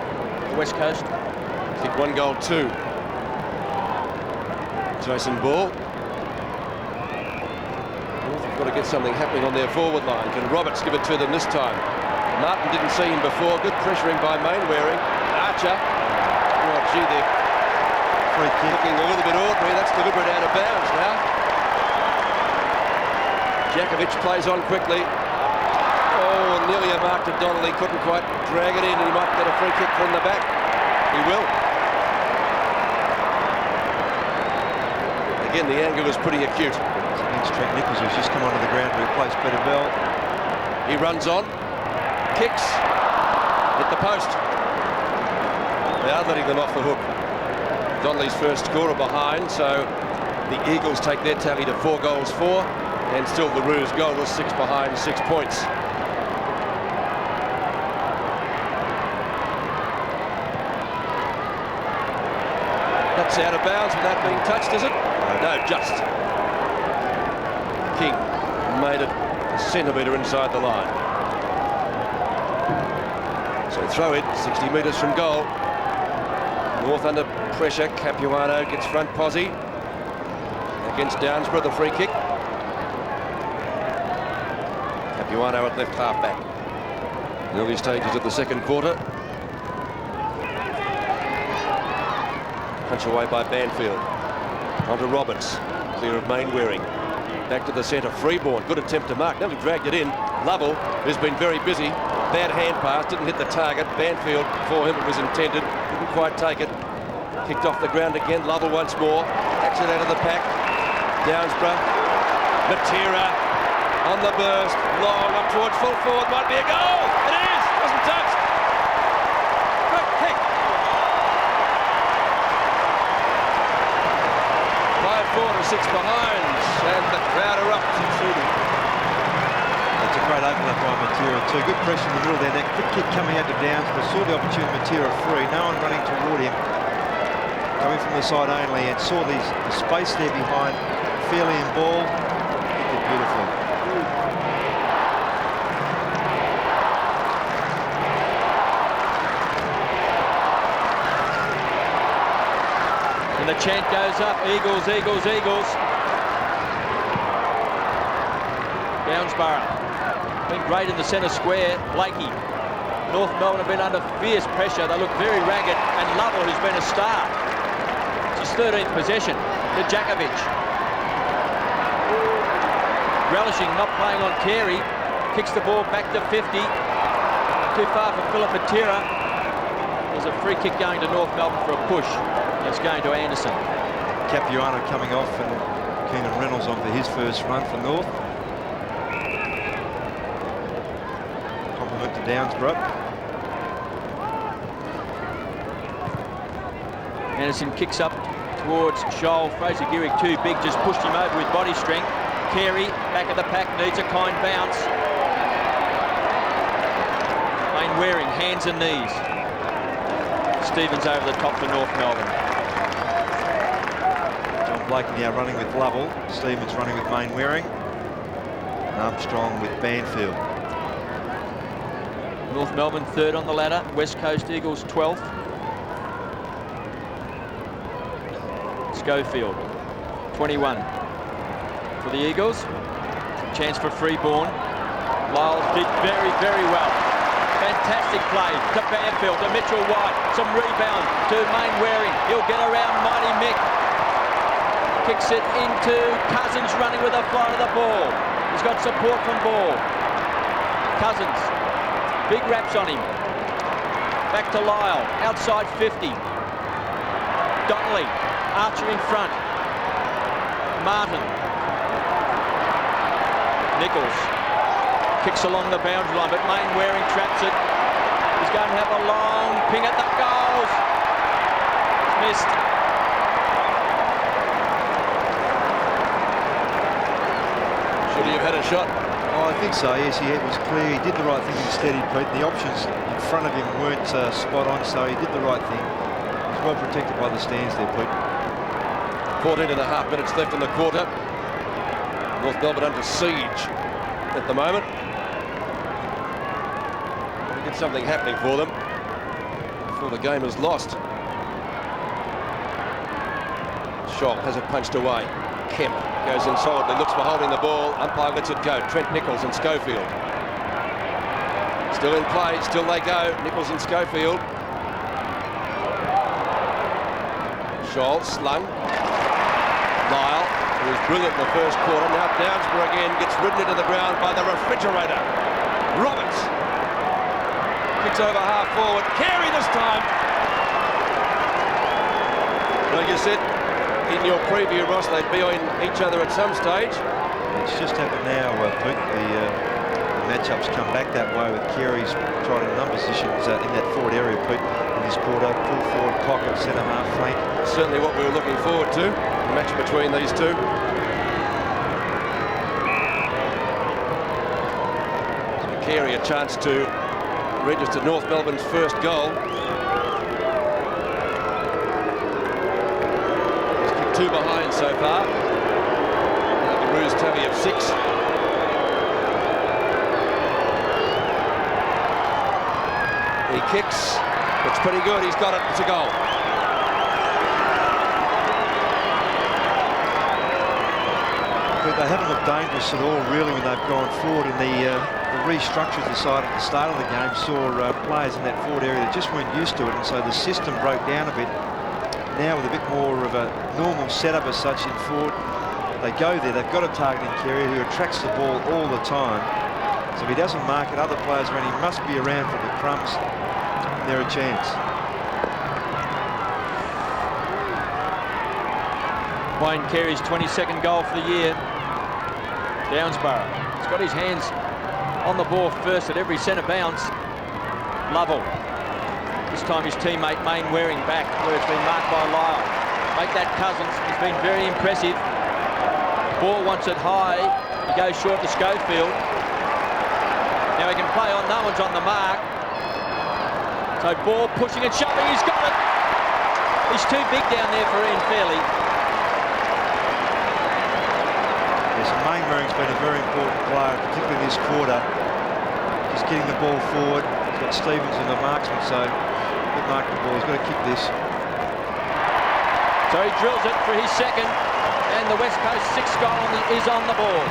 the West Coast. Kick 1 goal 2. Jason Ball. They've got to get something happening on their forward line. Can Roberts give it to them this time? Martin didn't see him before. Good pressuring by Mainwaring. Archer. Oh, gee, they're Free kick. looking a little bit ordinary. That's deliberate out of bounds now. Jakovic plays on quickly. Oh, nearly a mark to Donnelly. Couldn't quite drag it in. He might get a free kick from the back. He will. Again, the angle was pretty acute. It's against Trent Nichols, who's just come onto the ground to replace Peter Bell. He runs on. Kicks. Hit the post. They are letting them off the hook. Donnelly's first scorer behind, so the Eagles take their tally to 4 goals 4, and still the Roos goalless, 6 behind, 6 points. That's out of bounds without being touched, is it? No, just. King made it a centimetre inside the line. So throw it 60 metres from goal. North under pressure. Capuano gets front posse against Downsborough, the free kick. Capuano at left half back. Early stages of the second quarter. Punch away by Banfield. Onto Roberts. Clear of Mainwaring. Back to the centre. Freeborn. Good attempt to mark. Nearly dragged it in. Lovell, who's been very busy. Bad hand pass. Didn't hit the target. Banfield, for him it was intended. Didn't quite take it. Kicked off the ground again. Lovell once more. Backs it out of the pack. Downsborough. Matera on the burst. Long up towards full forward. Might be a goal. It is. Wasn't touched. Good kick. 5-4 to 6 behind. And the crowd erupts in Sydney. It's a great overlap by Matera too. Good pressure in the middle there. That quick kick coming out to Downsborough. Saw the opportunity. Matera free. No one running toward him. Coming from the side only, and saw the space there behind Fairley and Ball. Kicked it beautifully. And the chant goes up. Eagles, Eagles, Eagles. Downsborough. Been great in the centre square. Blakey. North Melbourne have been under fierce pressure. They look very ragged. And Lovell, who's been a star. It's his 13th possession to Jakovic. Relishing, not playing on Carey. Kicks the ball back to 50. Too far for Philip Matera. There's a free kick going to North Melbourne for a push. It's going to Anderson. Capuano coming off and Keenan Reynolds on for his first run for North. Compliment to Downsborough. Anderson kicks up towards Shoal. Fraser Gehrig too big, just pushed him over with body strength. Carey, back of the pack, needs a kind bounce. Wayne Waring, hands and knees. Stevens over the top for North Melbourne. John Blake now running with Lovell. Stevens running with Wayne Waring. And Armstrong with Banfield. North Melbourne third on the ladder. West Coast Eagles 12th. Schofield, 21 for the Eagles. Chance for Freeborn. Lyles did very, very well. Fantastic play to Banfield, to Mitchell White. Some rebound to Wayne Waring. He'll get around Mighty Mick. Kicks it into Cousins running with a fly to the ball. He's got support from Ball. Cousins, big wraps on him. Back to Lyle, outside 50. Donnelly, Archer in front. Martin. Nichols kicks along the boundary line, but Wayne Waring traps it. He's going to have a long ping at the goals. Missed. Should he have had a shot? Oh, I think so, yes, he was clear. He did the right thing instead. The options in front of him weren't spot on, so he did the right thing. He's well protected by the stands there, Pete. 14 and a half minutes left in the quarter. North Melbourne under siege at the moment. We get something happening for them before the game is lost. Scholl has it punched away. Kemp goes in solidly, looks for holding the ball. Umpire lets it go. Trent Nichols and Schofield. Still in play, still they go. Nichols and Schofield. Scholl slung. Lyle, who was brilliant in the first quarter. Now Downsborough again gets ridden into the ground by the refrigerator. Roberts kicks over half forward. Carey this time. Like you said in your preview, Ross, they'd be on each other at some stage. It's just happened now, Pete. The matchups come back that way with Carey's tried a number of positions in that forward area, Pete, in this quarter. Full forward, pocket, centre half, flank. Certainly what we were looking forward to. The match between these two. So Carey a chance to register North Melbourne's first goal. He's kicked two behind so far. The Roos tally of 6. He kicks. It's pretty good. He's got it. It's a goal. They haven't looked dangerous at all, really, when they've gone forward. In the restructures the side at the start of the game saw players in that forward area that just weren't used to it, and so the system broke down a bit. Now with a bit more of a normal setup as such in forward, they go there. They've got a targeting carrier who attracts the ball all the time. So if he doesn't mark it, other players around him must be around for the crumbs. They're a chance. Wayne Carey's 22nd goal for the year. Downsborough. He's got his hands on the ball first at every centre bounce. Lovell. This time his teammate Wayne Waring back where it's been marked by Lyle. Make that Cousins. He's been very impressive. Ball wants it high. He goes short to Schofield. Now he can play on. No one's on the mark. So Ball pushing and shoving. He's got it. He's too big down there for Ian Fairley. Wayne Waring's been a very important player, particularly this quarter. Just getting the ball forward. He's got Stevens in the marksman, so good mark the ball. He's got to kick this. So he drills it for his second, and the West Coast 6th goal is on the board.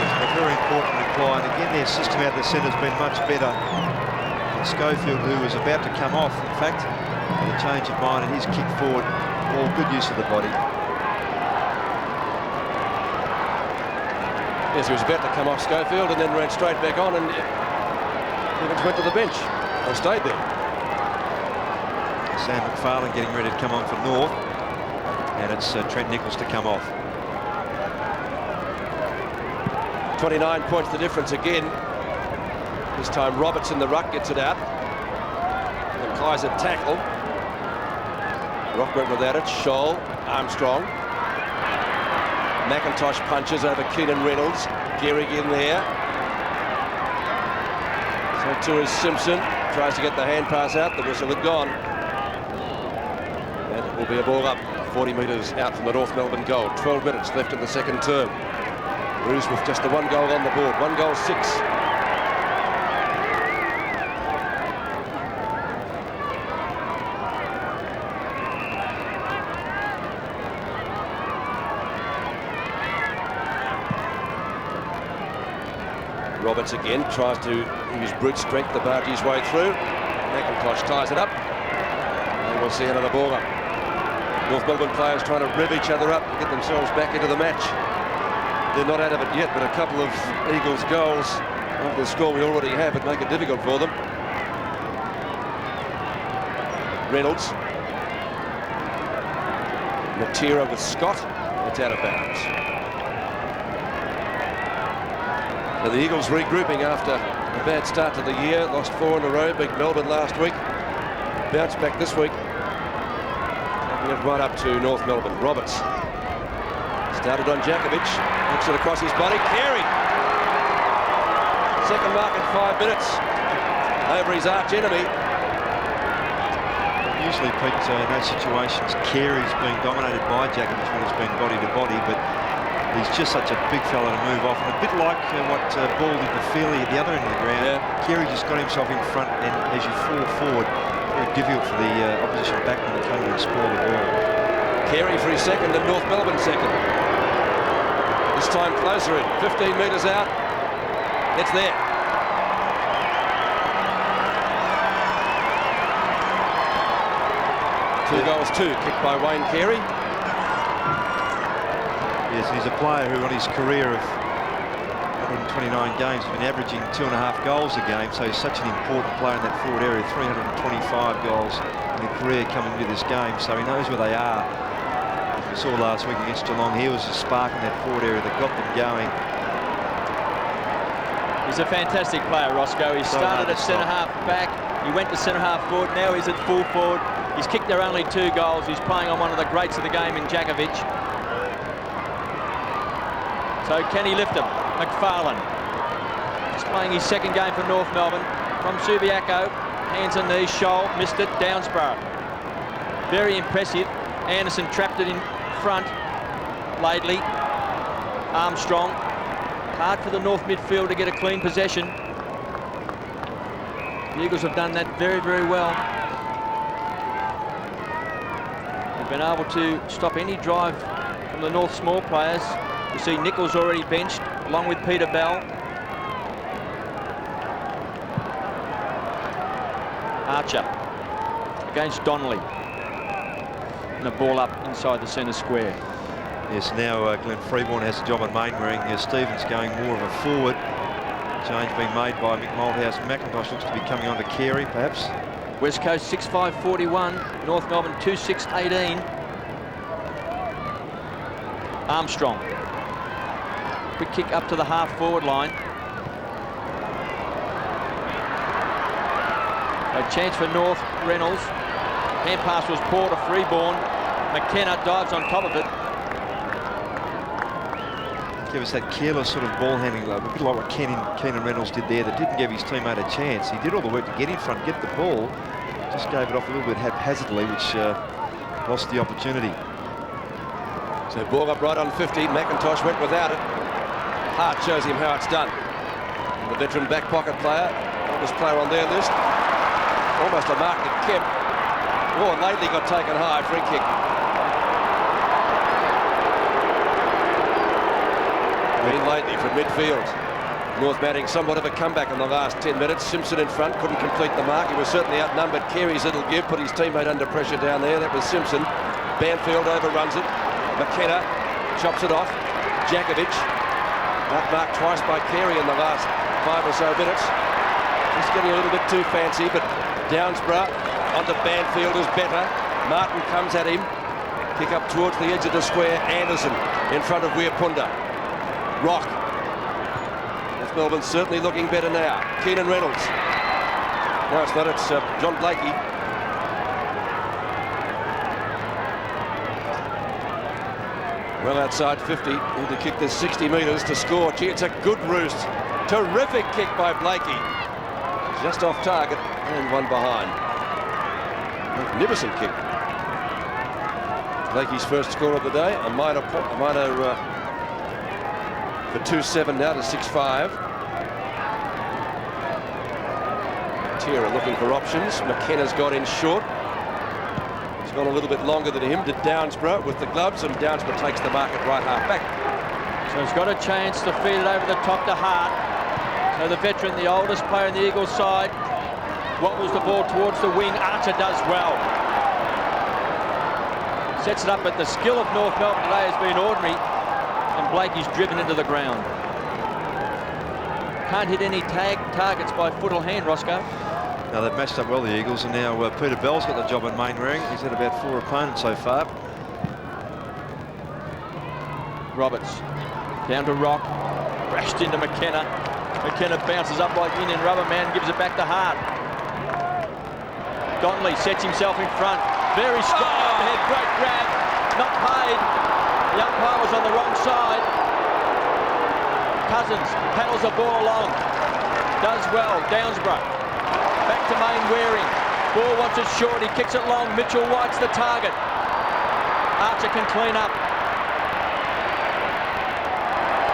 It's a very important reply, and again their system out of the centre has been much better. And Schofield, who was about to come off, in fact, with a change of mind, and his kick forward, all good use of the body. Yes, he was about to come off Schofield and then ran straight back on, and Evans went to the bench or stayed there. Sam McFarlane getting ready to come on for North. And it's Trent Nichols to come off. 29 points the difference again. This time Roberts in the ruck gets it out. The Kaiser tackle. Rock went without it. Scholl, Armstrong. McIntosh punches over Keenan Reynolds. Gehrig in there. So too is Simpson. Tries to get the hand pass out. The whistle had gone. And it will be a ball up 40 metres out from the North Melbourne goal. 12 minutes left in the second term. Roos with just the 1 goal on the board. 1 goal, 6. Roberts again tries to use brute strength to barge his way through. McIntosh ties it up. And we'll see another ball up. North Melbourne players trying to rev each other up to get themselves back into the match. They're not out of it yet, but a couple of Eagles goals over the score we already have would make it difficult for them. Reynolds. Matera with Scott. It's out of bounds. Now the Eagles regrouping after a bad start to the year. Lost 4 in a row. Beat Melbourne last week. Bounce back this week. Taking it right up to North Melbourne. Roberts. Started on Djakovic. Looks it across his body. Carey. Second mark in 5 minutes. Over his arch enemy. Usually, Pete, in those situations, Carey's being dominated by Djakovic when he's been body to body, but he's just such a big fella to move off. And a bit like what Ball did to Feely at the other end of the ground. Yeah. Carey just got himself in front, and as you fall forward, very difficult for the opposition backman to come in and spoil the ball. Carey for his second and North Melbourne second. This time closer in, 15 metres out. It's there. Two goals, 2 kicked by Wayne Carey. Yes, he's a player who on his career of 129 games has been averaging 2.5 goals a game, so he's such an important player in that forward area. 325 goals in a career coming into this game, so he knows where they are. As we saw last week against Geelong, he was a spark in that forward area that got them going. He's a fantastic player, Roscoe. He started at centre-half back, he went to centre-half forward, now he's at full forward. He's kicked their only 2 goals. He's playing on one of the greats of the game in Djakovic. So can he lift him? McFarlane. He's playing his second game for North Melbourne. From Subiaco, hands and knees, Scholl, missed it, Downsborough. Very impressive. Anderson trapped it in front. Laidley, Armstrong. Hard for the North midfield to get a clean possession. The Eagles have done that very, very well. They've been able to stop any drive from the North small players. You see Nichols already benched, along with Peter Bell. Archer against Donnelly. And a ball up inside the centre square. Yes, now Glenn Freeborn has a job on main ring. Stevens going more of a forward. Change being made by Mick Malthouse. McIntosh looks to be coming on to Carey, perhaps. West Coast 6'5", North Melbourne 2'6", 18. Armstrong. Quick kick up to the half-forward line. A chance for North. Reynolds. Hand pass was poor to Freeborn. McKenna dives on top of it. Give us that careless sort of ball handling, a bit like what Keenan Reynolds did there, that didn't give his teammate a chance. He did all the work to get in front, get the ball, just gave it off a little bit haphazardly, which lost the opportunity. So ball up right on 50. McIntosh went without it. Hart shows him how it's done. The veteran back pocket player, oldest player on their list. Almost a mark at Kemp. Oh, Laidley got taken high, free kick. Been Laidley from midfield. North mounting somewhat of a comeback in the last 10 minutes. Simpson in front, couldn't complete the mark. He was certainly outnumbered. Carey's little give put his teammate under pressure down there. That was Simpson. Banfield overruns it. McKenna chops it off. Djakovic. Marked twice by Carey in the last 5 or so minutes. He's getting a little bit too fancy, but Downsborough onto Banfield is better. Martin comes at him. Kick up towards the edge of the square. Anderson in front of Weirpunda. Rock. North Melbourne certainly looking better now. Keenan Reynolds. No, it's not. It's John Blakey. Well outside 50. Need to kick this 60 metres to score. Gee, it's a good roost. Terrific kick by Blakey. Just off target and one behind. Magnificent kick. Blakey's first score of the day. A minor for 2-7 now to 6-5. Tira looking for options. McKenna's got in short. He's gone a little bit longer than him. Did Downsborough with the gloves, and Downsborough takes the mark at right half back. So he's got a chance to feed it over the top to Hart. So the veteran, the oldest player on the Eagles side, wobbles the ball towards the wing. Archer does well. Sets it up, but the skill of North Melbourne today has been ordinary, and Blakey's driven into the ground. Can't hit any targets by foot or hand, Roscoe. Now they've matched up well, the Eagles, and now Peter Bell's got the job in main rearing. He's had about 4 opponents so far. Roberts down to Rock, crashed into McKenna. McKenna bounces up like Indian rubber man, gives it back to Hart. Donnelly sets himself in front. Very strong overhead, great grab, not paid. The umpire was on the wrong side. Cousins paddles the ball along, does well. Downsborough back to main wearing. Ball wants it short, he kicks it long. Mitchell White's the target. Archer can clean up.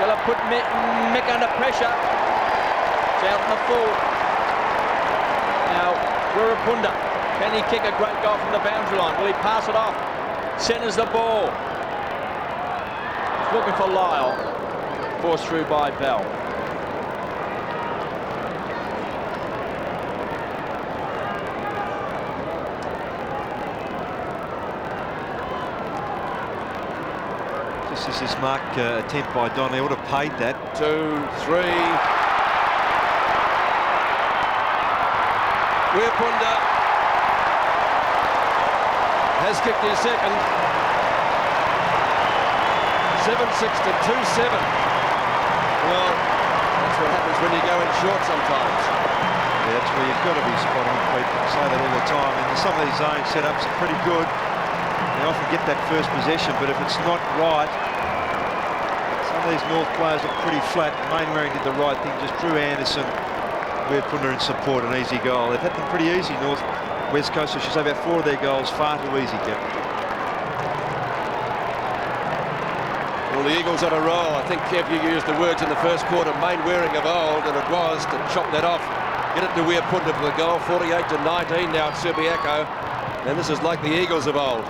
Got to put Mick under pressure. It's out in the full. Now, Weirpunda. Can he kick a great goal from the boundary line? Will he pass it off? Centres the ball. He's looking for Lyle. Forced through by Bell. Just as this mark attempt by Donnelly, would have paid that. 2, 3. Weirpunda has kicked his second. 7-6 to 2-7. Well, that's what happens when you go in short sometimes. Yeah, that's where you've got to be spot on, Pete. I say that all the time. And some of these zone setups are pretty good. They often get that first possession, but if it's not right, some of these North players are pretty flat. Mainwaring did the right thing, just drew Anderson. Weirpunda in support, an easy goal. They've had them pretty easy, North. West Coast, I should say, about 4 of their goals far too easy, Captain. Well, the Eagles on a roll. I think, Kev, you used the words in the first quarter, Mainwaring of old, and it was to chop that off, get it to Weirpunda for the goal. 48 to 19 now at Subiaco, and this is like the Eagles of old.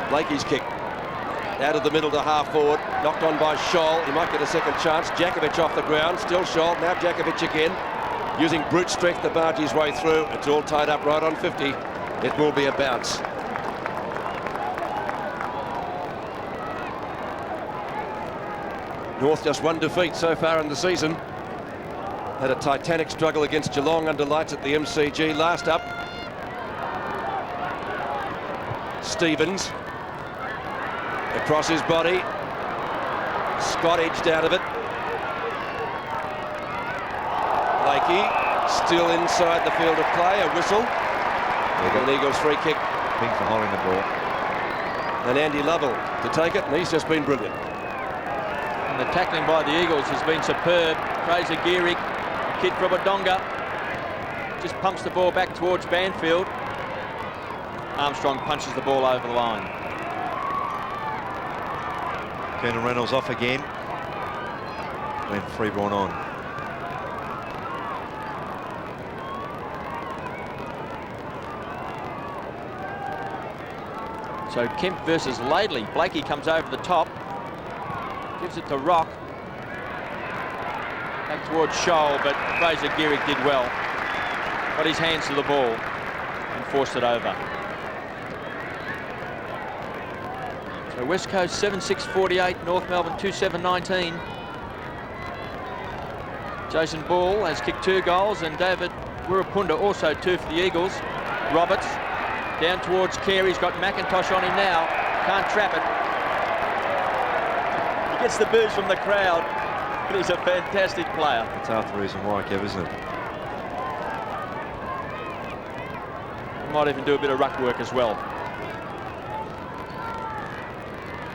Blakey's kick out of the middle to half forward, knocked on by Scholl. He might get a second chance. Jakovic off the ground, still Scholl, now Jakovic again. Using brute strength to barge his way through. It's all tied up right on 50. It will be a bounce. North just 1 defeat so far in the season. Had a titanic struggle against Geelong under lights at the MCG. Last up, Stevens. Across his body. Scott edged out of it. Blakey still inside the field of play. A whistle. An Eagles free kick. Ping for holding the ball. And Andy Lovell to take it, and he's just been brilliant. And the tackling by the Eagles has been superb. Fraser Gehrig, kid from Wodonga, just pumps the ball back towards Banfield. Armstrong punches the ball over the line. Keenan Reynolds off again. Glenn Freeborn on. So Kemp versus Laidley. Blakey comes over the top, gives it to Rock. Back towards Scholl, but Fraser Gehrig did well. Got his hands to the ball and forced it over. So West Coast 7-6-48, North Melbourne 2-7-19. Jason Ball has kicked 2 goals, and David Weirpunda also 2 for the Eagles. Roberts Down towards Carey. He's got McIntosh on him now. Can't trap it. He gets the boos from the crowd, but he's a fantastic player. That's half the reason why, Kev, isn't it? He might even do a bit of ruck work as well.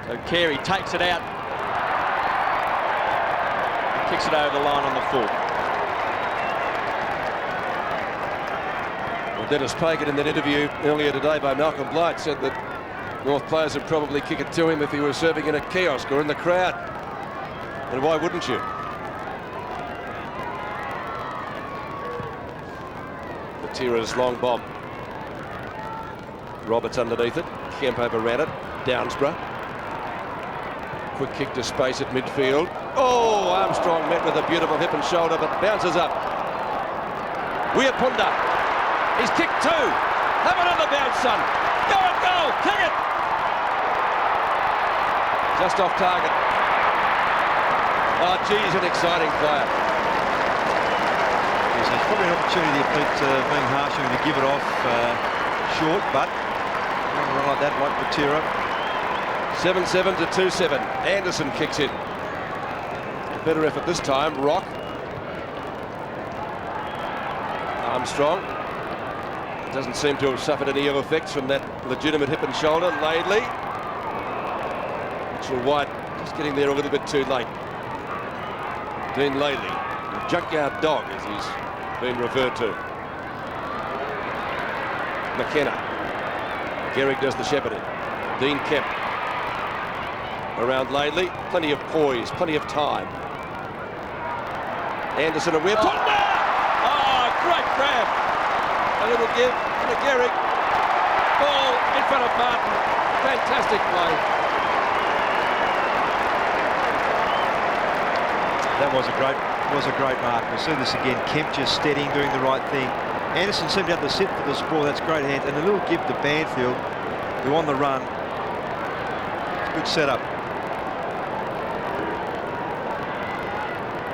So Carey takes it out. Kicks it over the line on the full. Well, Dennis Pagan in that interview earlier today by Malcolm Blight said that North players would probably kick it to him if he was serving in a kiosk or in the crowd. And why wouldn't you? Matera's long bomb. Roberts underneath it. Kemp overran it. Downsborough. Quick kick to space at midfield. Oh, Armstrong met with a beautiful hip and shoulder, but bounces up. Weapunda. He's kicked two. Have another bounce, son. Go and goal. Kick it. Just off target. Oh, geez, an exciting player. Yes, there's probably an opportunity to put being harsher to give it off short, but run like that, like Matera. 7-7 to 2-7. Anderson kicks in. A better effort this time. Rock. Armstrong. Doesn't seem to have suffered any ill effects from that legitimate hip and shoulder. Laidley. Mitchell White just getting there a little bit too late. Dean Laidley, the junkyard dog as he's been referred to. McKenna. Gehrig does the shepherding. Dean Kemp. Around Laidley, plenty of poise, plenty of time. Anderson and Weapunda! Oh, great grab! A little give and a Gehrig. Ball in front of Martin. Fantastic play. That was a great mark. We'll see this again. Kemp just steadying, doing the right thing. Anderson seemed to have the sit for the ball. That's great hands. And a little give to Banfield, who on the run. Good setup.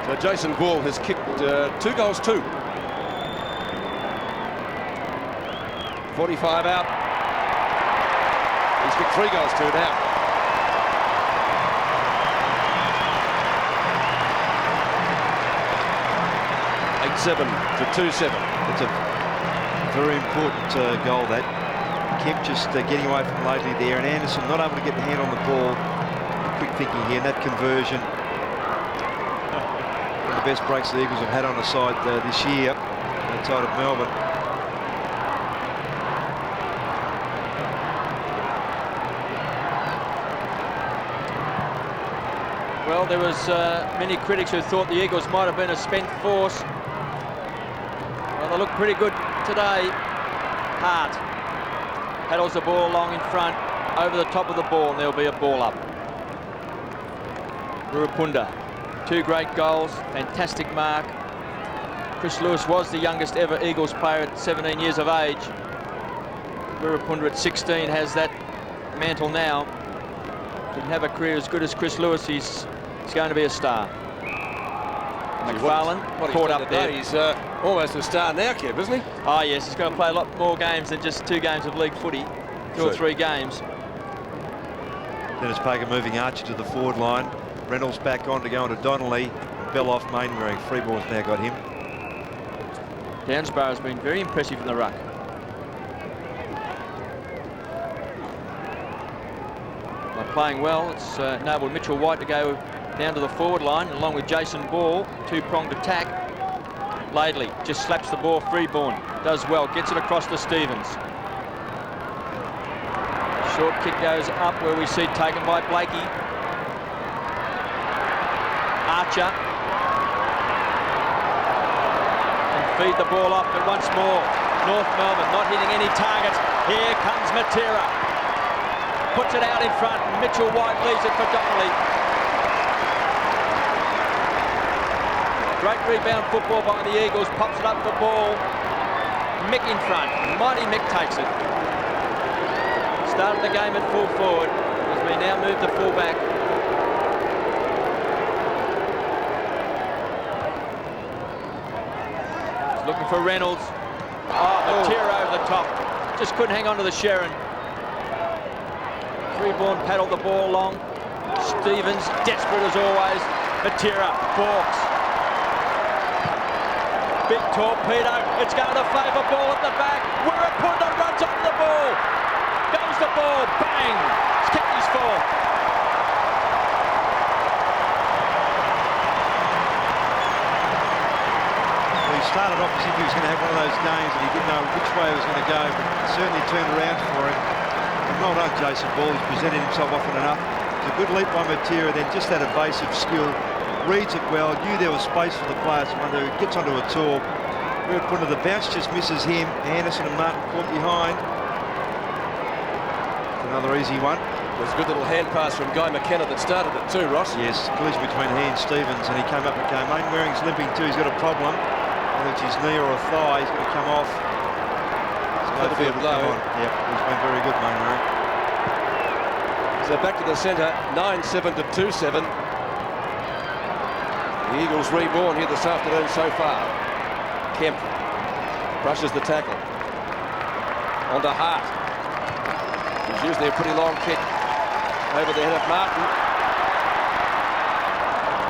So Jason Ball has kicked 2 goals, 2. 45 out. He's kicked 3 goals, 2 now. Seven to 2-7. It's a very important goal, that. Kemp just getting away from Laidley there, and Anderson not able to get the hand on the ball. Quick thinking here, and that conversion. One of the best breaks the Eagles have had on the side this year, outside of Melbourne. Well, there was many critics who thought the Eagles might have been a spent force. Well, they look pretty good today. Hart paddles the ball along in front, over the top of the ball, and there'll be a ball up. Weapunda, 2 great goals, fantastic mark. Chris Lewis was the youngest ever Eagles player at 17 years of age. Weapunda at 16 has that mantle now. Didn't have a career as good as Chris Lewis. He's going to be a star. McFarlane caught up there. He's almost a star now, Kev, isn't he? Oh yes, he's going to play a lot more games than just 2 games of league footy. 2 or 3 games. Dennis Pagan moving Archer to the forward line. Reynolds back on to go into Donnelly. Bell off Mainwaring. Freeborn's now got him. Downsborough has been very impressive in the ruck. By playing well, it's enabled Mitchell White to go down to the forward line, along with Jason Ball. 2-pronged attack. Laidley just slaps the ball. Freeborn does well, gets it across to Stevens. Short kick goes up, where we see taken by Blakey. Archer. And feed the ball off, but once more, North Melbourne not hitting any targets. Here comes Matera. Puts it out in front. Mitchell White leaves it for Donnelly. Great rebound football by the Eagles. Pops it up for ball. Mick in front. Mighty Mick takes it. Started the game at full forward as we now move to full back. Looking for Reynolds. Oh, Matera over the top. just couldn't hang on to the Sharon. Freeborn paddled the ball along. Stevens, desperate as always. Matera, balks. Big torpedo. It's going to favour ball at the back. Wirrapunda runs onto the ball. Goes the ball. Bang! It's Captai's fourth. He started off as if he was going to have one of those games and he didn't know which way it was going to go, but it certainly turned around for him. And well done, Jason Ball. He's presented himself often enough. It's a good leap by Matera, then just that evasive skill. Reads it well, knew there was space for the players to run, gets onto a tour. Wirrapunda, the bounce just misses him. Anderson and Martin caught behind. Another easy one. It was a good little hand pass from Guy McKenna that started it too, Ross. Yes, collision between he and Stevens, and he came up and came. Mainwaring's limping too, he's got a problem. Whether it's his knee or a thigh, he's going to come off. That'll be a blow. Yep, he's been very good, Mainwaring. So back to the centre, 9-7 to 2-7. The Eagles reborn here this afternoon so far. Kemp brushes the tackle. Onto Hart. It's usually a pretty long kick over the head of Martin.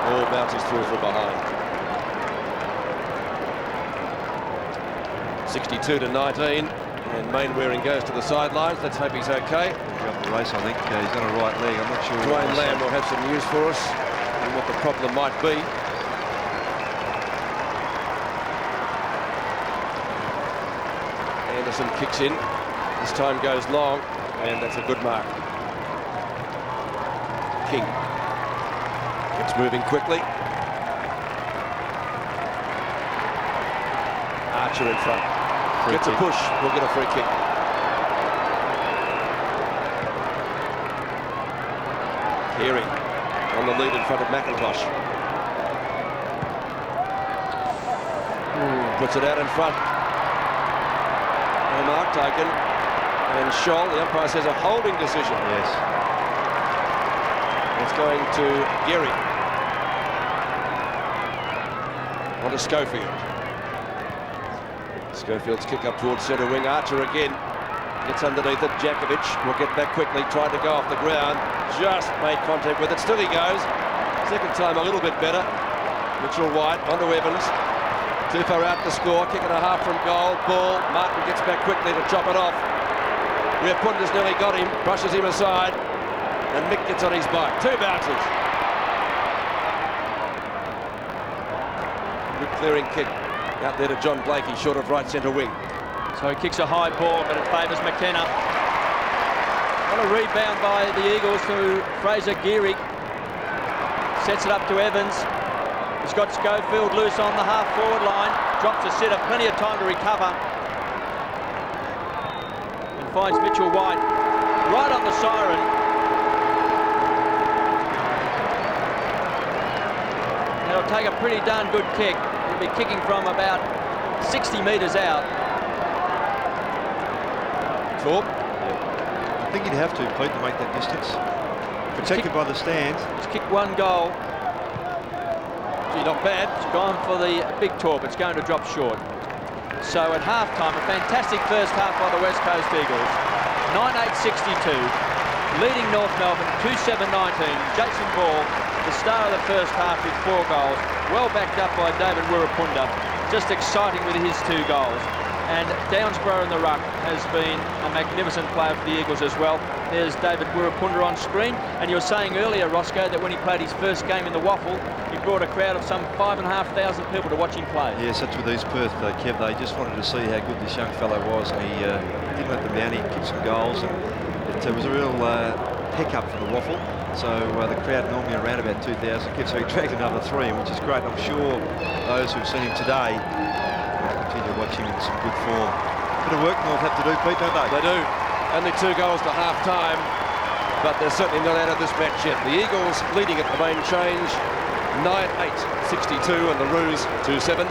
Ball bounces through from behind. 62 to 19. And Mainwaring goes to the sidelines. Let's hope he's okay. He's up the race, I think. He's on a right leg. I'm not sure. Dwayne Lamb will have some news for us and what the problem might be. Anderson kicks in. This time goes long, and that's a good mark. King. It's moving quickly. Archer in front. Gets a push. We'll get a free kick. Carey on the lead in front of McIntosh. Puts it out in front. No mark taken. And Scholl, the umpire says a holding decision. Yes. It's going to Geary. On to Schofield. Schofield's kick up towards centre wing. Archer again. Gets underneath it. Jakovic will get back quickly. Tried to go off the ground. Just made contact with it. Still he goes. Second time a little bit better. Mitchell White onto Evans. Too far out to score. Kick and a half from goal. Ball. Martin gets back quickly to chop it off. Wirrapunda's nearly got him. Brushes him aside. And Mick gets on his bike. Two bounces. Good clearing kick. Out there to John Blakey, short of right centre wing. So he kicks a high ball, but it favours McKenna. On a rebound by the Eagles to Fraser Geary. Sets it up to Evans. He's got Schofield loose on the half-forward line. Drops a sitter, plenty of time to recover. And finds Mitchell White right on the siren. It'll take a pretty darn good kick. He'll be kicking from about 60 metres out. Torp. I think he'd have to, Pete, to make that distance. Protected by the stands. He's kicked one goal. Gee, not bad. It's gone for the big Torp. It's going to drop short. So at half-time, a fantastic first half by the West Coast Eagles. 9-8-62. Leading North Melbourne, 2-7-19. Jason Ball, the star of the first half with 4 goals. Well backed up by David Wirrapunda. Just exciting with his 2 goals. And Downsborough in the ruck has been a magnificent player for the Eagles as well. There's David Wirrapunda on screen. And you were saying earlier, Roscoe, that when he played his first game in the Waffle, he brought a crowd of some 5,500 people to watch him play. Yes, that's with East Perth, Kev. They just wanted to see how good this young fellow was. And he didn't let them down. He kicked some goals. And it was a real pick-up for the Waffle. So the crowd normally around about 2,000 kids. So he dragged another 3, which is great. I'm sure those who've seen him today continue to watch him in some good form. Bit of work North have to do, Pete, don't they? They do. Only 2 goals to half-time, but they're certainly not out of this match yet. The Eagles leading at the main change, 9-8-62, and the Roos 2-7-19.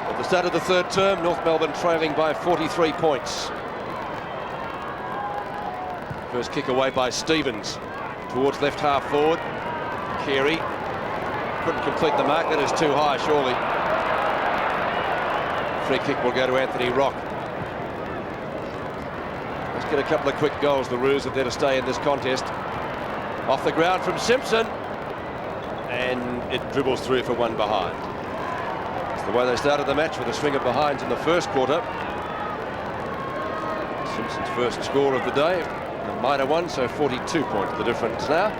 At the start of the third term, North Melbourne trailing by 43 points. First kick away by Stevens towards left half forward. Carey couldn't complete the mark. That is too high, surely. Free kick will go to Anthony Rock. Let's get a couple of quick goals. The Roos are there to stay in this contest. Off the ground from Simpson. And it dribbles through for one behind. It's the way they started the match with a swing of behinds in the first quarter. Simpson's first score of the day. A minor one, so 42 points the difference now.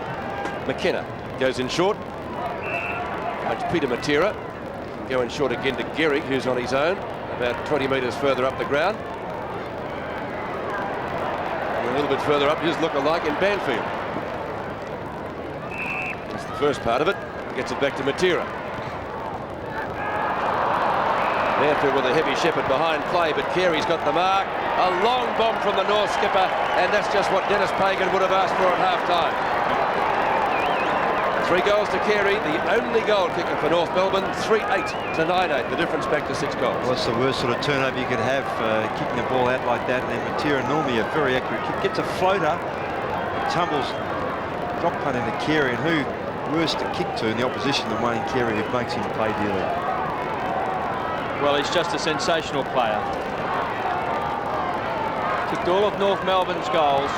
McKenna goes in short. Finds Peter Matera. Go in short again to Gehrig, who's on his own, about 20 metres further up the ground. And a little bit further up, his look-alike in Banfield. That's the first part of it. Gets it back to Matera. Banfield with a heavy shepherd behind play, but Carey's got the mark. A long bomb from the North skipper, and that's just what Dennis Pagan would have asked for at half-time. 3 goals to Carey, the only goal kicker for North Melbourne. 3-8 to 9-8, the difference back to 6 goals. What's the worst sort of turnover you could have, kicking the ball out like that? And then Matera, normally a very accurate kick, gets a floater, tumbles, drop punt into Carey, and who worse to kick to in the opposition than Wayne Carey, who makes him play dearly. Well, he's just a sensational player. Kicked all of North Melbourne's goals.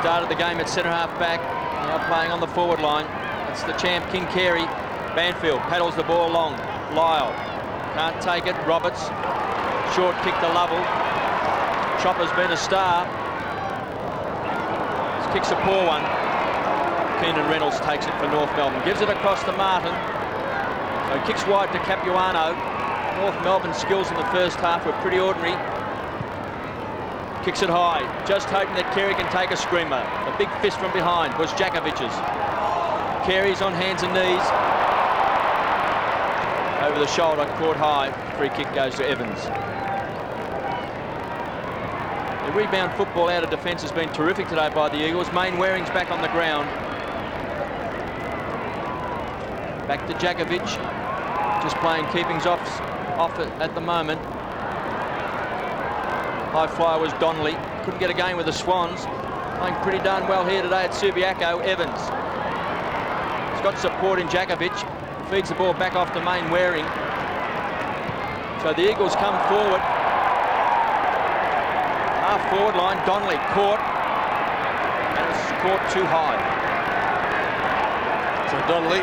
Started the game at centre-half back, now playing on the forward line. It's the champ, King Carey. Banfield paddles the ball long. Lyle can't take it. Roberts, short kick to Lovell. Chopper's been a star. This kick's a poor one. Keenan Reynolds takes it for North Melbourne. Gives it across to Martin. So he kicks wide to Capuano. North Melbourne's skills in the first half were pretty ordinary. Kicks it high, just hoping that Carey can take a screamer. A big fist from behind was Jakovic's. Carey's on hands and knees. Over the shoulder, caught high. Free kick goes to Evans. The rebound football out of defence has been terrific today by the Eagles. Main Waring's back on the ground. Back to Jakovic. Just playing keepings off at the moment. High flyer was Donnelly. Couldn't get a game with the Swans. Playing pretty darn well here today at Subiaco. Evans. He's got support in Jakovic. Feeds the ball back off to Main Waring. So the Eagles come forward. Half forward line. Donnelly caught. And it's caught too high. So Donnelly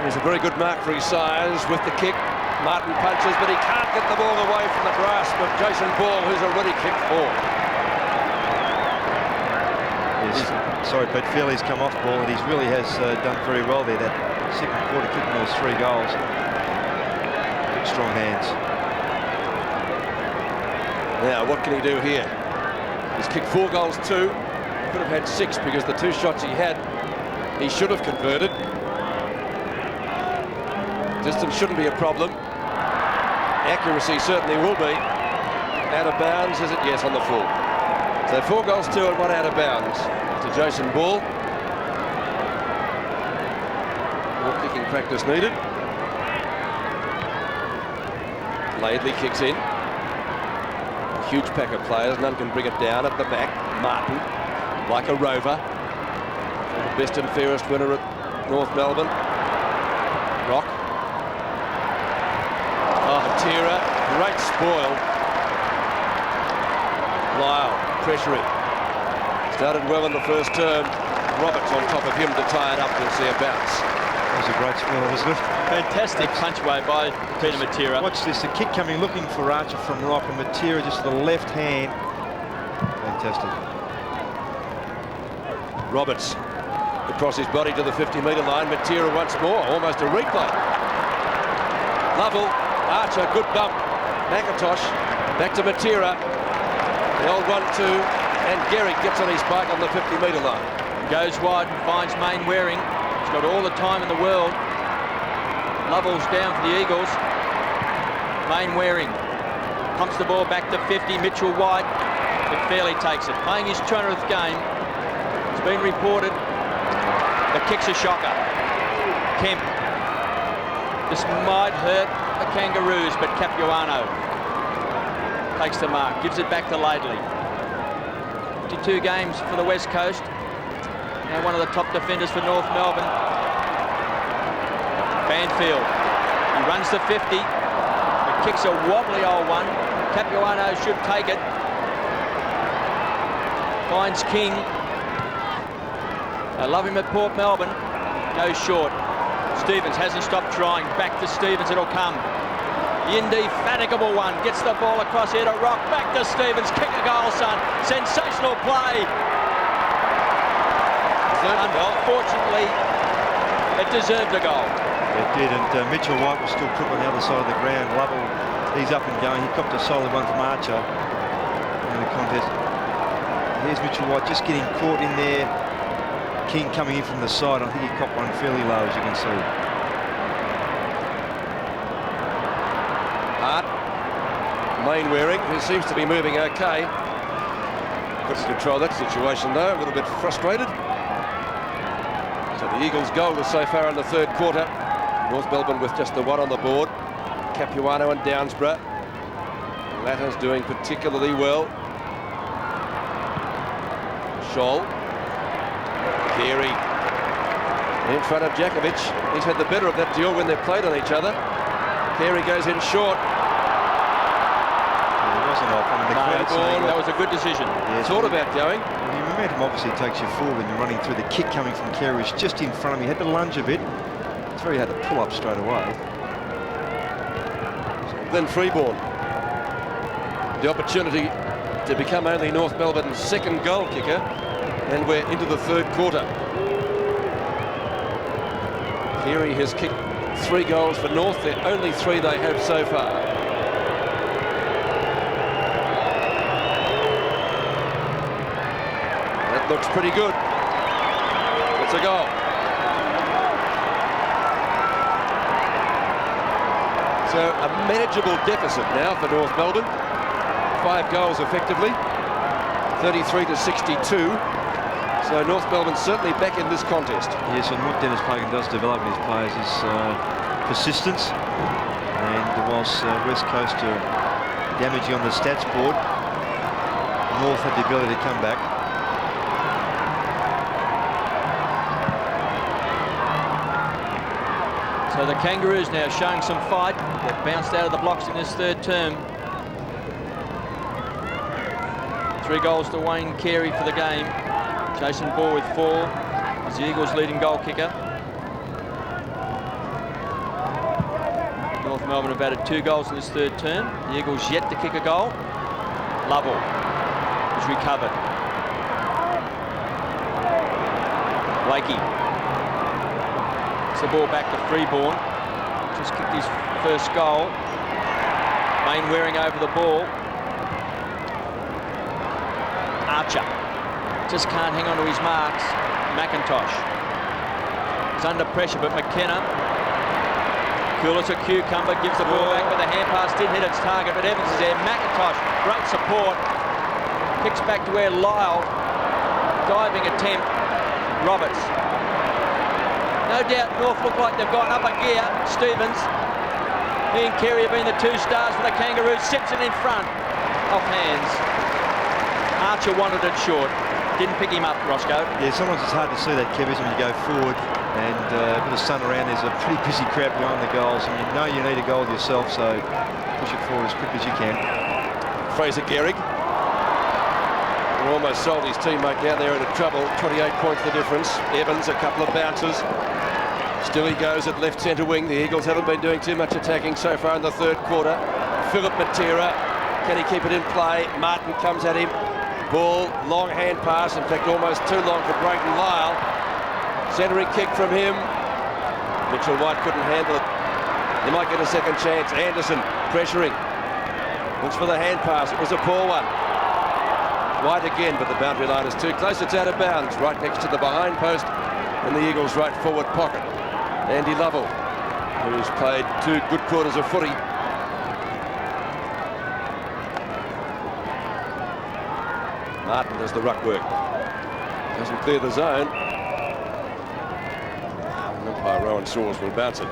is a very good mark for his size with the kick. Martin punches, but he can't get the ball away from the grasp of Jason Ball, who's already kicked 4. Sorry, but Fairley's come off ball, and he really has done very well there. That second quarter kicking those 3 goals. Good, strong hands. Now, what can he do here? He's kicked 4 goals too. Could have had 6 because the 2 shots he had, he should have converted. Distance shouldn't be a problem. Accuracy certainly will be. Out of bounds, is it? Yes, on the full. So 4 goals, 2 and 1 out of bounds to Jason Ball. More kicking practice needed. Laidley kicks in. A huge pack of players, none can bring it down at the back. Martin, like a rover. The best and fairest winner at North Melbourne. Rock. Matera, great spoil. Lyle, pressure it. Started well in the first term. Roberts on top of him to tie it up. We'll see a bounce. That was a great spoil, wasn't it? Fantastic punchway by Peter Matera. Watch this, the kick coming, looking for Archer from Rock, and Matera just with the left hand. Fantastic. Roberts across his body to the 50-metre line. Matera once more, almost a replay. Lovell. Archer, good bump. McIntosh, back to Matera. The old 1-2, and Gehrig gets on his bike on the 50-metre line. Goes wide and finds Main Waring. He's got all the time in the world. Lovell's down for the Eagles. Main Waring pumps the ball back to 50. Mitchell White, but Fairley takes it. Playing his 200th game. It's been reported. The kick's a shocker. Kemp. This might hurt the Kangaroos, but Capuano takes the mark, gives it back to Laidley. 52 games for the West Coast. Now one of the top defenders for North Melbourne. Banfield. He runs the 50. He kicks a wobbly old one. Capuano should take it. Finds King. I love him at Port Melbourne. Goes short. Stevens hasn't stopped trying. Back to Stevens, it'll come. The indefatigable one gets the ball across here to Rock. Back to Stevens. Kick a goal, son. Sensational play. Unfortunately, it deserved a goal. It did, and Mitchell White was still put on the other side of the ground. Lovell, he's up and going. He copped a solid one from Archer in the contest. Here's Mitchell White just getting caught in there. King coming in from the side. I think he copped one fairly low, as you can see. Hart. Mainwaring, who seems to be moving okay. Couldn't control that situation though, a little bit frustrated. So the Eagles' goal is so far in the third quarter. North Melbourne with just the one on the board. Capuano and Downsborough. The latter's doing particularly well. Scholl. Carey. In front of Jakovic. He's had the better of that duel when they've played on each other. Carey goes in short. It wasn't off. I mean, the crowd saying, that was a good decision. Yeah, It's all about going. Well, your momentum obviously takes you forward when you're running through. The kick coming from Carey was just in front of him. He had to lunge a bit. It's very hard to pull up straight away. Then Freeborn. The opportunity to become only North Melbourne's second goal kicker, and we're into the third quarter. Carey has kicked 3 goals for North, the only 3 they have so far. That looks pretty good. It's a goal. So a manageable deficit now for North Melbourne. 5 goals effectively, 33 to 62. So North Melbourne certainly back in this contest. Yes, and what Dennis Pagan does develop in his players is persistence. And whilst West Coast are damaging on the stats board, North had the ability to come back. So the Kangaroos now showing some fight. They've bounced out of the blocks in this third term. 3 goals to Wayne Carey for the game. Jason Ball with 4. He's the Eagles' leading goal kicker. North Melbourne have added 2 goals in this third term. The Eagles yet to kick a goal. Lovell is recovered. Blakey. It's the ball back to Freeborn. Just kicked his first goal. Mainwaring over the ball. Archer just can't hang on to his marks. McIntosh is under pressure, but McKenna, cool as a cucumber, gives the ball back, but the hand pass did hit its target, but Evans is there. McIntosh, great support, kicks back to where Lyle, diving attempt. Roberts. No doubt North look like they've gotten up a gear. Stevens, he and Carey have been the 2 stars for the Kangaroos. Simpson in front, off hands. Archer wanted it short. Didn't pick him up, Roscoe. Yeah, sometimes it's hard to see that, Kevis, when you go forward and a bit of sun around. There's a pretty busy crowd behind the goals, and you know you need a goal yourself, so push it forward as quick as you can. Fraser Gehrig almost sold his teammate down there into trouble. 28 points the difference. Evans, a couple of bounces. Still he goes at left centre wing. The Eagles haven't been doing too much attacking so far in the third quarter. Philip Matera, can he keep it in play? Martin comes at him. Ball, long hand pass, in fact almost too long for Brayton Lyle. Centering kick from him. Mitchell White couldn't handle it. He might get a second chance. Anderson pressuring. Looks for the hand pass. It was a poor one. White again, but the boundary line is too close. It's out of bounds, right next to the behind post in the Eagles' right forward pocket. Andy Lovell, who's played 2 good quarters of footy. Martin does the ruck work. Doesn't clear the zone. Umpire Rowan Saws will bounce it.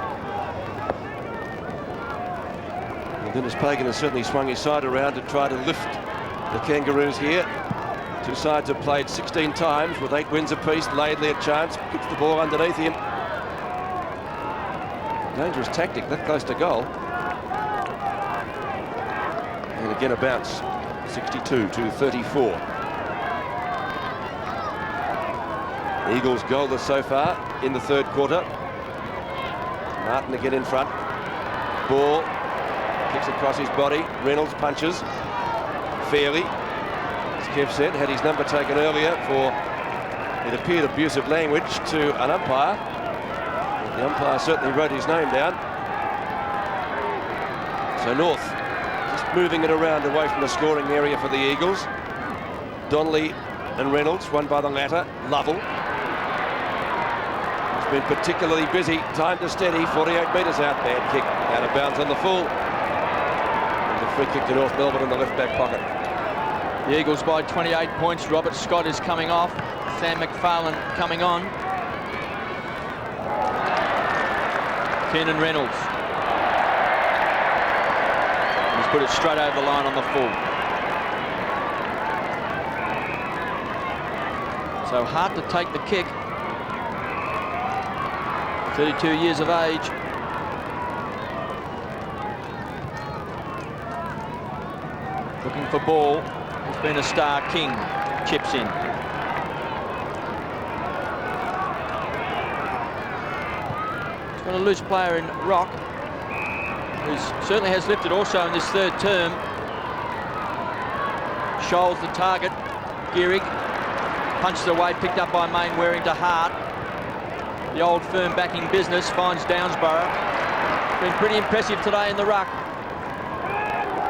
And Dennis Pagan has certainly swung his side around to try to lift the Kangaroos here. 2 sides have played 16 times with 8 wins apiece. Laidley a chance, puts the ball underneath him. Dangerous tactic, that close to goal. And again a bounce, 62-34. Eagles goalless so far in the third quarter. Martin again in front. Ball kicks across his body. Reynolds punches fairly. As Kev said, had his number taken earlier for, it appeared, abusive language to an umpire. The umpire certainly wrote his name down. So North just moving it around away from the scoring area for the Eagles. Donnelly and Reynolds, one by the latter. Lovell. He's been particularly busy. Time to steady. 48 metres out. Bad kick. Out of bounds on the full. And the free kick to North Melbourne in the left back pocket. The Eagles by 28 points. Robert Scott is coming off. Sam McFarlane coming on. Keenan Reynolds. He's put it straight over the line on the full. So hard to take the kick. 32 years of age. Looking for ball. He's been a star. King chips in. He's got a loose player in Rock, who certainly has lifted also in this third term. Scholes the target. Gehrig punches away, picked up by Mainwaring to Hart. The old firm backing business finds Downsborough. Been pretty impressive today in the ruck.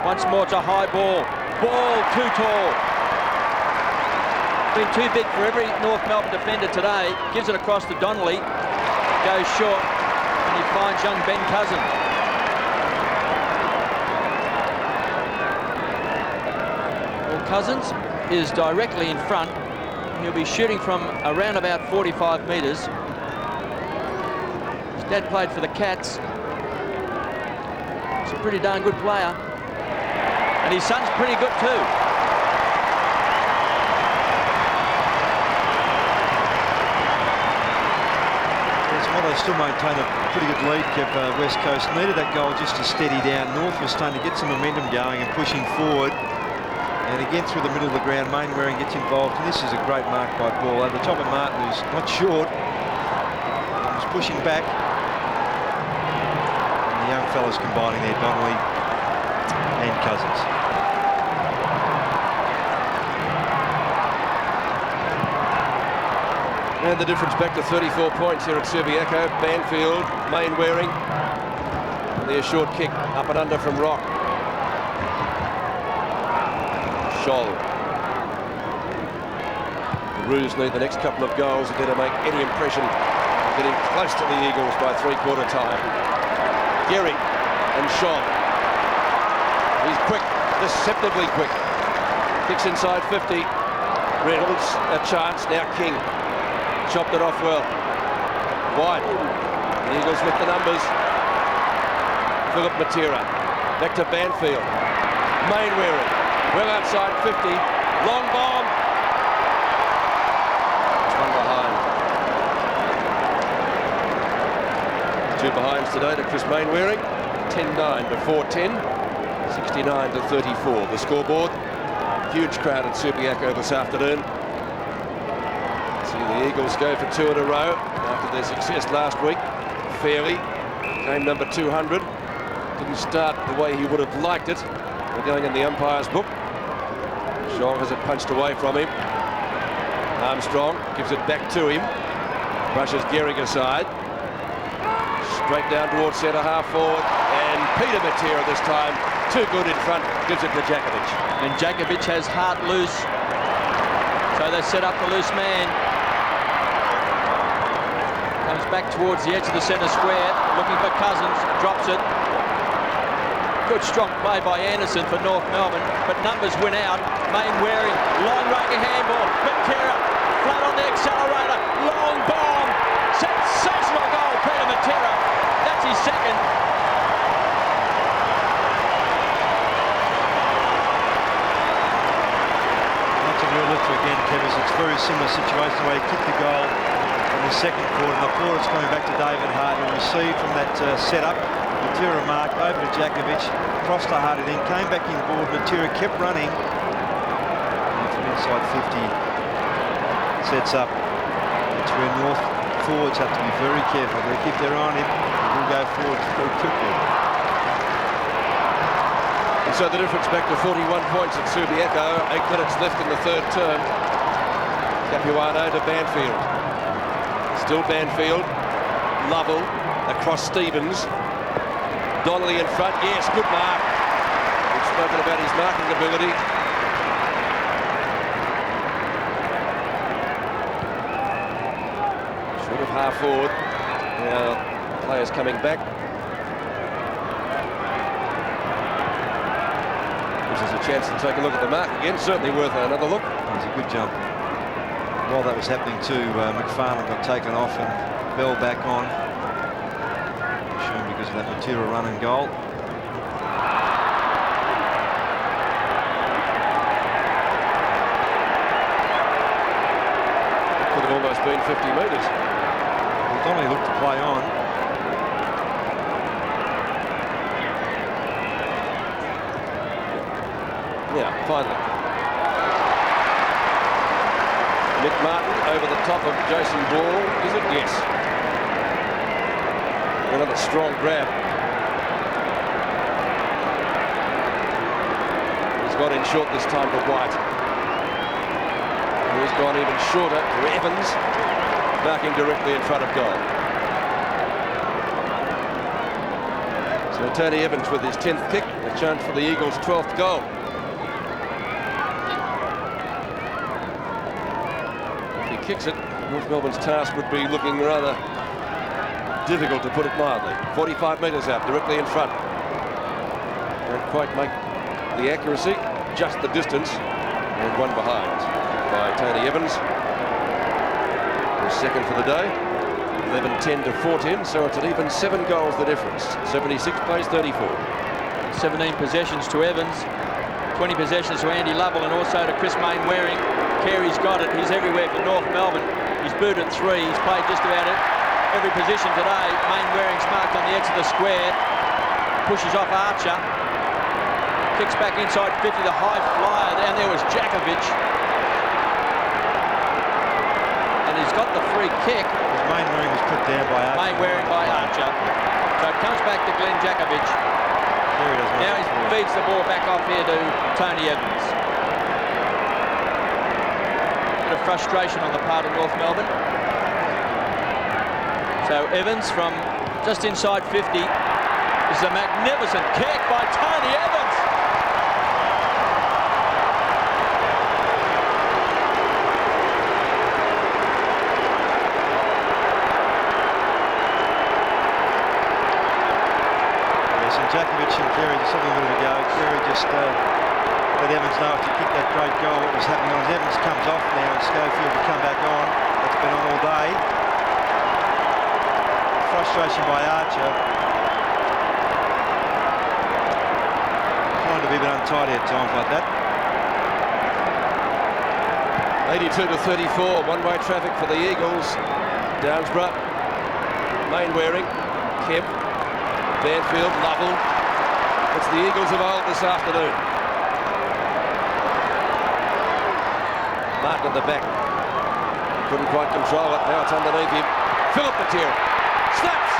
Once more it's a high ball. Ball too tall. Been too big for every North Melbourne defender today. Gives it across to Donnelly. Goes short and he finds young Ben Cousins. Well, Cousins is directly in front. He'll be shooting from around about 45 metres. His dad played for the Cats. He's a pretty darn good player. And his son's pretty good too. They still maintain a pretty good lead, Kev. West Coast needed that goal just to steady down. North was starting to get some momentum going and pushing forward. And again through the middle of the ground, Mainwaring gets involved. And this is a great mark by Ball over the top of Martin, who's not short. He's pushing back. And the young fellas combining there, Donnelly and Cousins. And the difference back to 34 points here at Subiaco. Banfield, Mainwaring. And their short kick up and under from Rock. Scholl. The Roos need the next couple of goals if they're to make any impression of getting close to the Eagles by three-quarter time. Gehrig and Scholl. He's quick, deceptively quick. Kicks inside 50. Reynolds, a chance, now King. Chopped it off well. Wide. The Eagles with the numbers. Philip Matera. Back to Banfield. Mainwaring. Well outside 50. Long bomb. It's one behind. Two behinds today to Chris Mainwaring. 10-9 to 4-10. 69 to 34. The scoreboard. Huge crowd at Subiaco this afternoon. The Eagles go for two in a row after their success last week. Fairly came number 200. Didn't start the way he would have liked it. We're going in the umpire's book. Shaw has it punched away from him. Armstrong gives it back to him. Brushes Gehrig aside. Straight down towards centre half forward. And Peter Matera this time, too good in front, gives it to Jakovic. And Jakovic has Hart loose. So they set up the loose man. Comes back towards the edge of the centre square, looking for Cousins, drops it. Good strong play by Anderson for North Melbourne, but numbers win out. Mainwaring, long range handball. Matera, flat on the accelerator, long bomb. Sensational goal, Peter Matera. That's his second. That's a real look again, Kev. It's a very similar situation where he kicked the goal. And the second quarter. And the forward's coming back to David Hart, who received from that setup. Matera marked over to Jakovic, crossed to Hart, and then came back inboard. Matera kept running. And from inside 50, sets up. It's where North forwards have to be very careful. They keep their eye on him. He'll go forward very quickly. And so the difference back to 41 points at Subiaco. 8 minutes left in the third term. Capuano to Banfield. Still Banfield. Lovell across Stevens. Donnelly in front. Yes, good mark. We've spoken about his marking ability. Short of half forward. Now players coming back. Gives us a chance to take a look at the mark again. Certainly worth another look. It was a good jump. While that was happening too, McFarlane got taken off and Bell back on. Shown because of that Matera run and goal. Could have almost been 50 metres. Well, Donnelly looked to play on. Yeah, finally. Mick Martin over the top of Jason Ball. Is it? Yes. Another strong grab. He's got in short this time to White. He's gone even shorter to Evans, marking directly in front of goal. So Tony Evans with his 10th kick, a chance for the Eagles' 12th goal. Kicks it, North Melbourne's task would be looking rather difficult, to put it mildly. 45 metres out, directly in front. Don't quite make the accuracy, just the distance, and one behind by Tony Evans. His second for the day. 11-10 to 14, so it's an even 7 goals the difference. 76 plays 34. 17 possessions to Evans, 20 possessions to Andy Lovell, and also to Chris Mainwaring. Carey's got it. He's everywhere for North Melbourne. He's booted 3. He's played just about it. Every position today. Mainwaring's marked on the edge of the square. Pushes off Archer. Kicks back inside 50. The high flyer. Down there was Jakovic. And he's got the free kick. Mainwaring was put down by Archer. Mainwaring by Archer. So it comes back to Glenn Jakovic. Now he feeds the ball back off here to Tony Evans. Of frustration on the part of North Melbourne. So Evans from just inside 50. This is a magnificent kick by Tony Evans. Yes, and Jakovic and Carey just having a bit of a go. Carey just let Evans know if he kicked that great goal, what was happening on. Evans comes off now and Schofield will come back on. That's been on all day. Frustration by Archer. Trying to be a bit untidy at times like that. 82 to 34, one-way traffic for the Eagles. Downsborough, Mainwaring, Kemp, Banfield, Lovell. It's the Eagles of old this afternoon. Martin at the back. Couldn't quite control it. Now it's underneath him. Philip Matera. Snaps!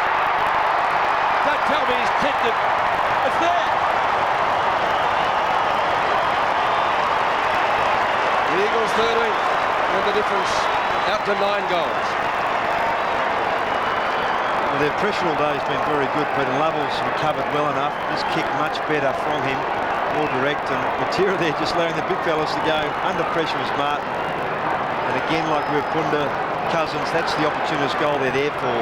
Don't tell me he's clipped it. It's there! The Eagles 13, and the difference out to 9 goals. Well, their pressure all day has been very good, but Lovell's recovered well enough. This kick much better from him. More direct, and Matera there just allowing the big fellas to go. Under pressure was Martin. And again, like with Punda, Cousins, that's the opportunist goal they're there for.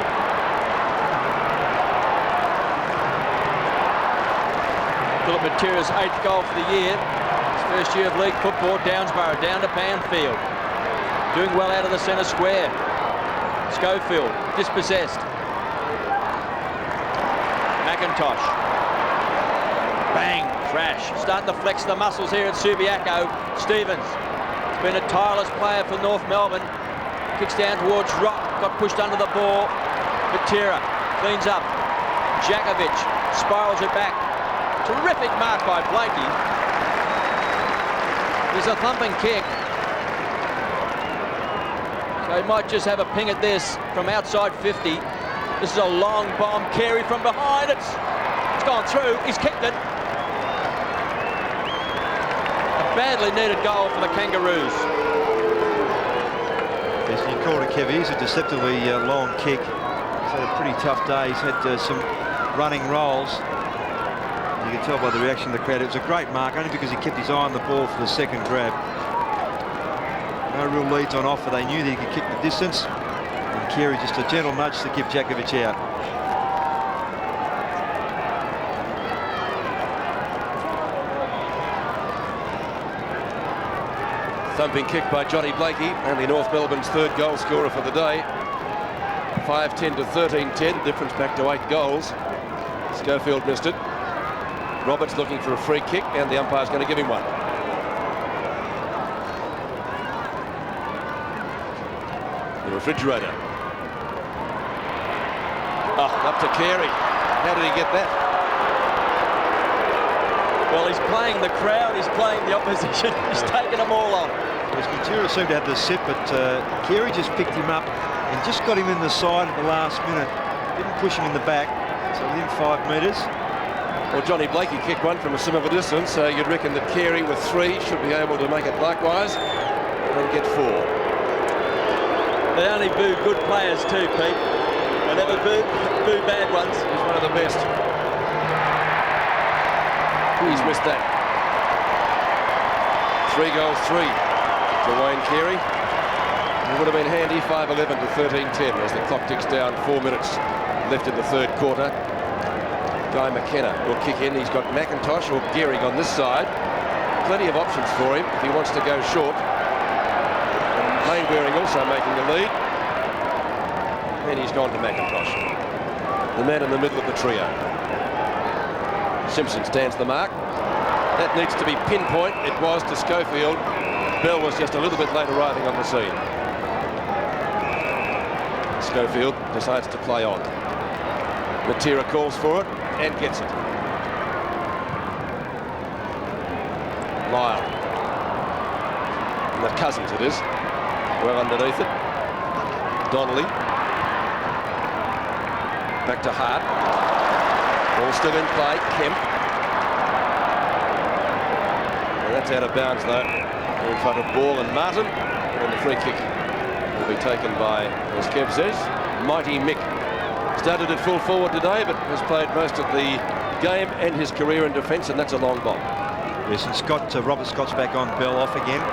Philip Matera's 8th goal for the year. His first year of league football. Downsborough down to Banfield. Doing well out of the centre square. Schofield dispossessed. McIntosh. Bang, crash. Starting to flex the muscles here at Subiaco. Stevens. It's been a tireless player for North Melbourne. Kicks down towards Rock. got pushed under the ball. Matera cleans up. Jakovic spirals it back. Terrific mark by Blakey. There's a thumping kick. So he might just have a ping at this from outside 50. This is a long bomb. Carey from behind. It's gone through. He's kicked it. A badly needed goal for the Kangaroos. As you called it, Kev, he's a deceptively long kick. He's had a pretty tough day. He's had some running rolls. You can tell by the reaction of the crowd. It was a great mark, only because he kept his eye on the ball for the second grab. No real leads on offer. They knew that he could kick the distance. And Carey just a gentle nudge to give Jakovic out. Thumping kick by Johnny Blakey, only North Melbourne's third goal scorer for the day. 5-10 to 13-10, difference back to 8 goals. Schofield missed it. Roberts looking for a free kick, and the umpire's going to give him one. The refrigerator. Oh, up to Carey. How did he get that? Well, he's playing the crowd, he's playing the opposition. He's taken them all on. Yes, Matera seemed to have the sit, but Carey just picked him up and just got him in the side at the last minute. Didn't push him in the back, so within 5 metres. Well, Johnny Blakey kicked one from a similar distance, so you'd reckon that Carey with 3 should be able to make it likewise and get 4. They only boo good players too, Pete. They never boo bad ones. He's one of the best. He's missed that. 3 goals, 3 to Wayne Carey. It would have been handy. 5-11 to 13-10 as the clock ticks down. 4 minutes left in the third quarter. Guy McKenna will kick in. He's got McIntosh or Gehrig on this side. Plenty of options for him if he wants to go short. And Mainwaring also making the lead. And he's gone to McIntosh, the man in the middle of the trio. Simpson stands the mark. That needs to be pinpoint. It was to Schofield. Bell was just a little bit late arriving on the scene. Schofield decides to play on. Matera calls for it and gets it. Lyle. And the Cousins it is. Well underneath it. Donnelly. Back to Hart. Ball still in play. Kemp. And that's out of bounds though. In front of Ball and Martin. And the free kick will be taken by, as Kev says, Mighty Mick. Started at full forward today, but has played most of the game and his career in defence, and that's a long bomb. Yes, and Robert Scott's back on. Bell off again.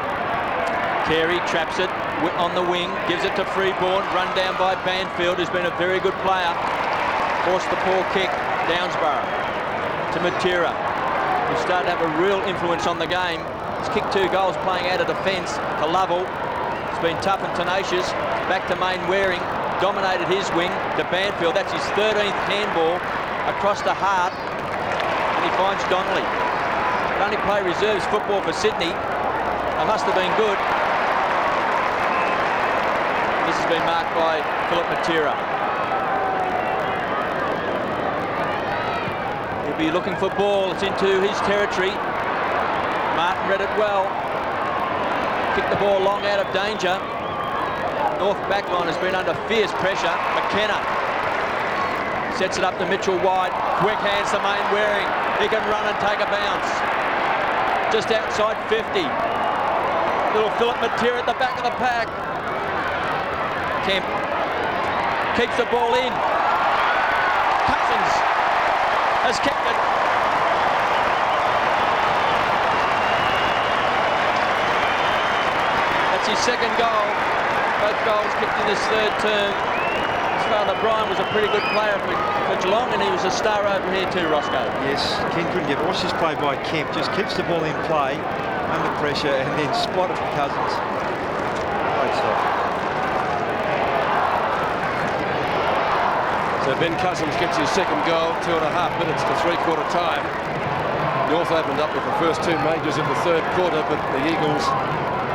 Carey traps it on the wing, gives it to Freeborn, run down by Banfield, who's been a very good player. Forced the poor kick, Downsborough to Matera, who's started to have a real influence on the game. He's kicked 2 goals playing out of defence to Lovell. It's been tough and tenacious. Back to Mainwaring, dominated his wing to Banfield. That's his 13th handball across the Hart, and he finds Donnelly. But only play reserves football for Sydney. They must have been good. This has been marked by Philip Matera. He'll be looking for ball. It's into his territory. Martin read it well. Kicked the ball long out of danger. North backline has been under fierce pressure. McKenna sets it up to Mitchell White. Quick hands to Mainwaring. He can run and take a bounce. Just outside 50. Little Philip Matera at the back of the pack. Kemp keeps the ball in. Cousins has kept it. That's his second goal. Both goals kicked in this third term. His father Brian was a pretty good player for Geelong, and he was a star over here too, Roscoe. Yes, Ken couldn't get. Watch this play by Kemp. Just keeps the ball in play under pressure and then spotted for Cousins. Great stuff. So Ben Cousins gets his second goal, 2.5 minutes to three-quarter time. North opened up with the first 2 majors in the third quarter, but the Eagles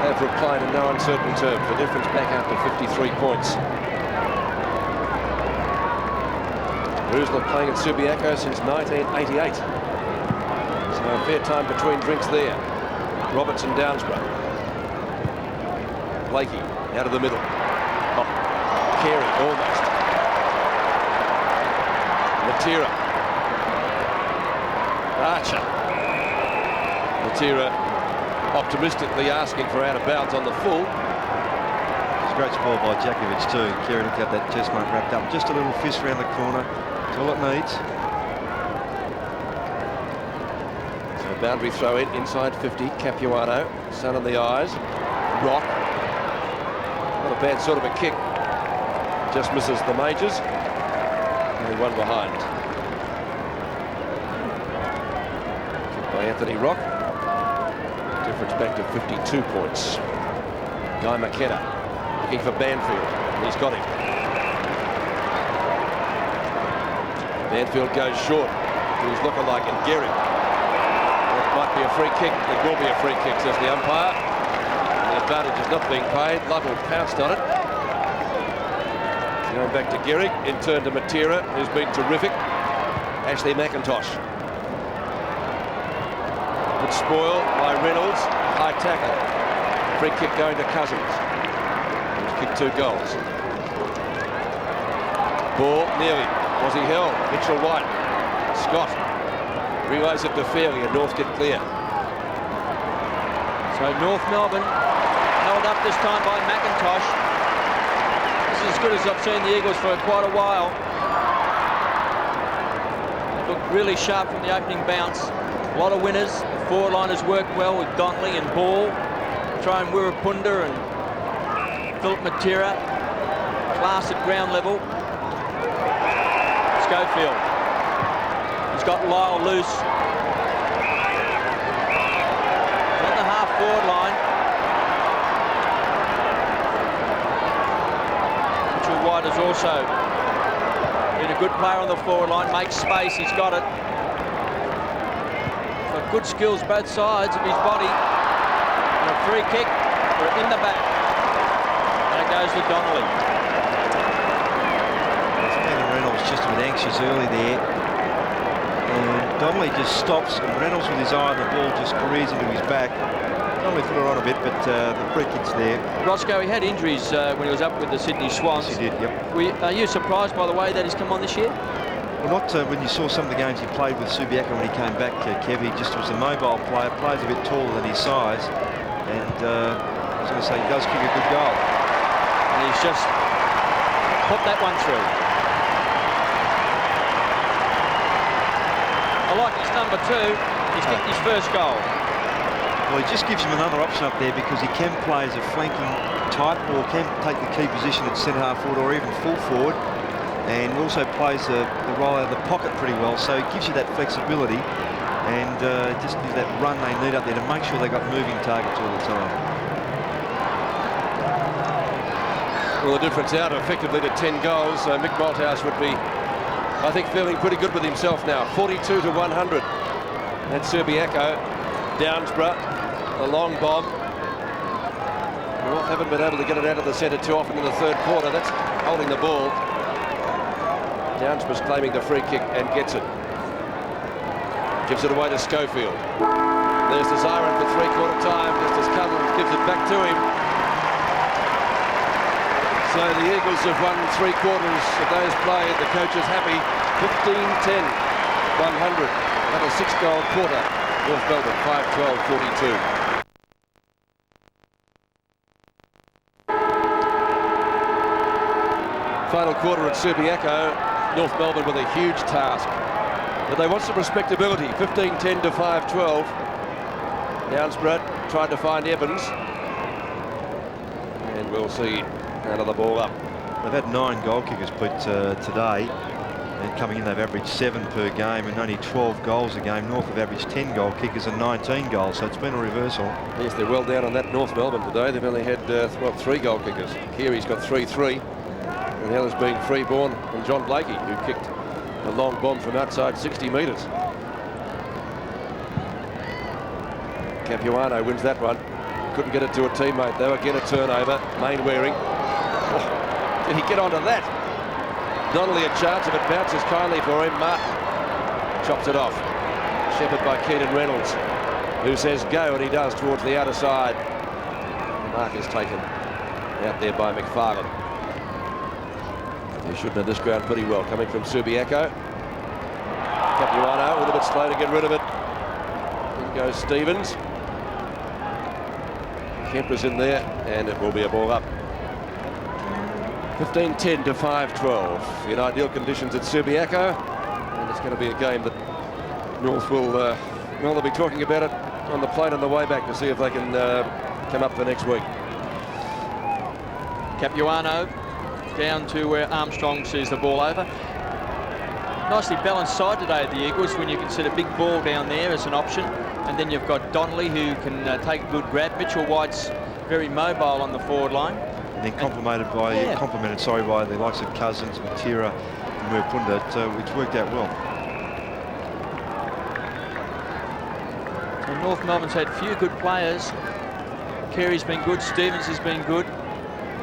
have replied in no uncertain terms. The difference back out to 53 points. Roos not playing at Subiaco since 1988. So a fair time between drinks there. Robertson, Downsborough. Blakey out of the middle. Oh, Carey almost. Matera. Archer. Matera optimistically asking for out of bounds on the full. It's a great spoil by Jakovic too. Carey looked at that chestnut wrapped up. Just a little fist round the corner. That's all it needs. So boundary throw in inside 50. Capuano. Sun in the eyes. Rock. Not a bad sort of a kick. Just misses the majors. Only one behind. Kick by Anthony Rock. Difference back to 52 points. Guy McKenna looking for Banfield. He's got him. Banfield goes short to his lookalike in Gehrig. That might be a free kick. It will be a free kick, says the umpire. The advantage is not being paid. Lovell pounced on it. Going back to Gehrig, in turn to Matera, who's been terrific. Ashley McIntosh. Good spoil by Reynolds. High tackle. Free kick going to Cousins. He's kicked 2 goals. Ball nearly. Was he held? Mitchell White. Scott. Relays it to Fairley and North get clear. So North Melbourne held up this time by McIntosh. This is as good as I've seen the Eagles for quite a while. They looked really sharp from the opening bounce. A lot of winners. The four-liners worked well with Donnelly and Ball. Try and Wirapunda and Philip Matera. Class at ground level. Schofield. He's got Lyle loose. On the half-forward line. Mitchell White has also been a good player on the forward line. Makes space. He's got it. Got good skills both sides of his body. And a free kick in the back. And it goes to Donnelly. Reynolds just a bit anxious early there. And Donnelly just stops, and Reynolds with his eye on the ball just careers into his back. Donnelly put her on a bit, but the free kick's there. Roscoe, he had injuries when he was up with the Sydney Swans. Yes, he did, yep. Are you surprised by the way that he's come on this year? Well, not when you saw some of the games he played with Subiaco when he came back, Kev. He just was a mobile player, plays a bit taller than his size. And I was going to say, he does kick a good goal. And he's just put that one through. I like his number 2. He's kicked his first goal. Well, he just gives him another option up there because he can play as a flanking type or can take the key position at centre half forward or even full forward, and also plays the role out of the pocket pretty well. So it gives you that flexibility and just gives that run they need up there to make sure they got moving targets all the time. Well, the difference out effectively to 10 goals. So Mick Malthouse would be, I think, feeling pretty good with himself now. 42 to 100. That's Subiaco. Downsborough, the long bomb. North haven't been able to get it out of the centre too often in the third quarter. That's holding the ball. Downsborough's claiming the free kick and gets it. Gives it away to Schofield. There's the siren for three-quarter time, just as Cousins gives it back to him. So the Eagles have won 3 quarters of those played. The coach is happy. 15-10, 100. Another 6-goal quarter. North Melbourne 5-12-42. Final quarter at Subiaco. North Melbourne with a huge task. But they want some respectability. 15-10 to 5-12. Downsborough tried to find Evans. And we'll see another ball up. They've had 9 goal kickers put today. And coming in, they've averaged 7 per game and only 12 goals a game. North have averaged 10 goal kickers and 19 goals, so it's been a reversal. Yes, they're well down on that North Melbourne today. They've only had 3 goal kickers. Keary's got 3-3. And the other's been Freeborn and John Blakey, who kicked a long bomb from outside 60 metres. Capuano wins that one. Couldn't get it to a teammate though. Again a turnover. Mainwaring. Oh, did he get onto that? Donnelly a chance if it bounces kindly for him. Martin chops it off. Shepherded by Keenan Reynolds, who says go, and he does towards the outer side. The mark is taken out there by McFarlane. He should know this ground pretty well, coming from Subiaco. Capuano a little bit slow to get rid of it. In goes Stevens. Kemper's in there, and it will be a ball up. 15-10 to 5-12 in ideal conditions at Subiaco, and it's going to be a game that North will, well, they'll be talking about it on the plane on the way back to see if they can come up for next week. Capuano down to where Armstrong sees the ball over. Nicely balanced side today at the Eagles when you consider big ball down there as an option, and then you've got Donnelly who can take a good grab. Mitchell White's very mobile on the forward line. And then complemented by the likes of Cousins, Matera, and Murpunda, which worked out well. And North Melbourne's had a few good players. Carey's been good, Stevens has been good,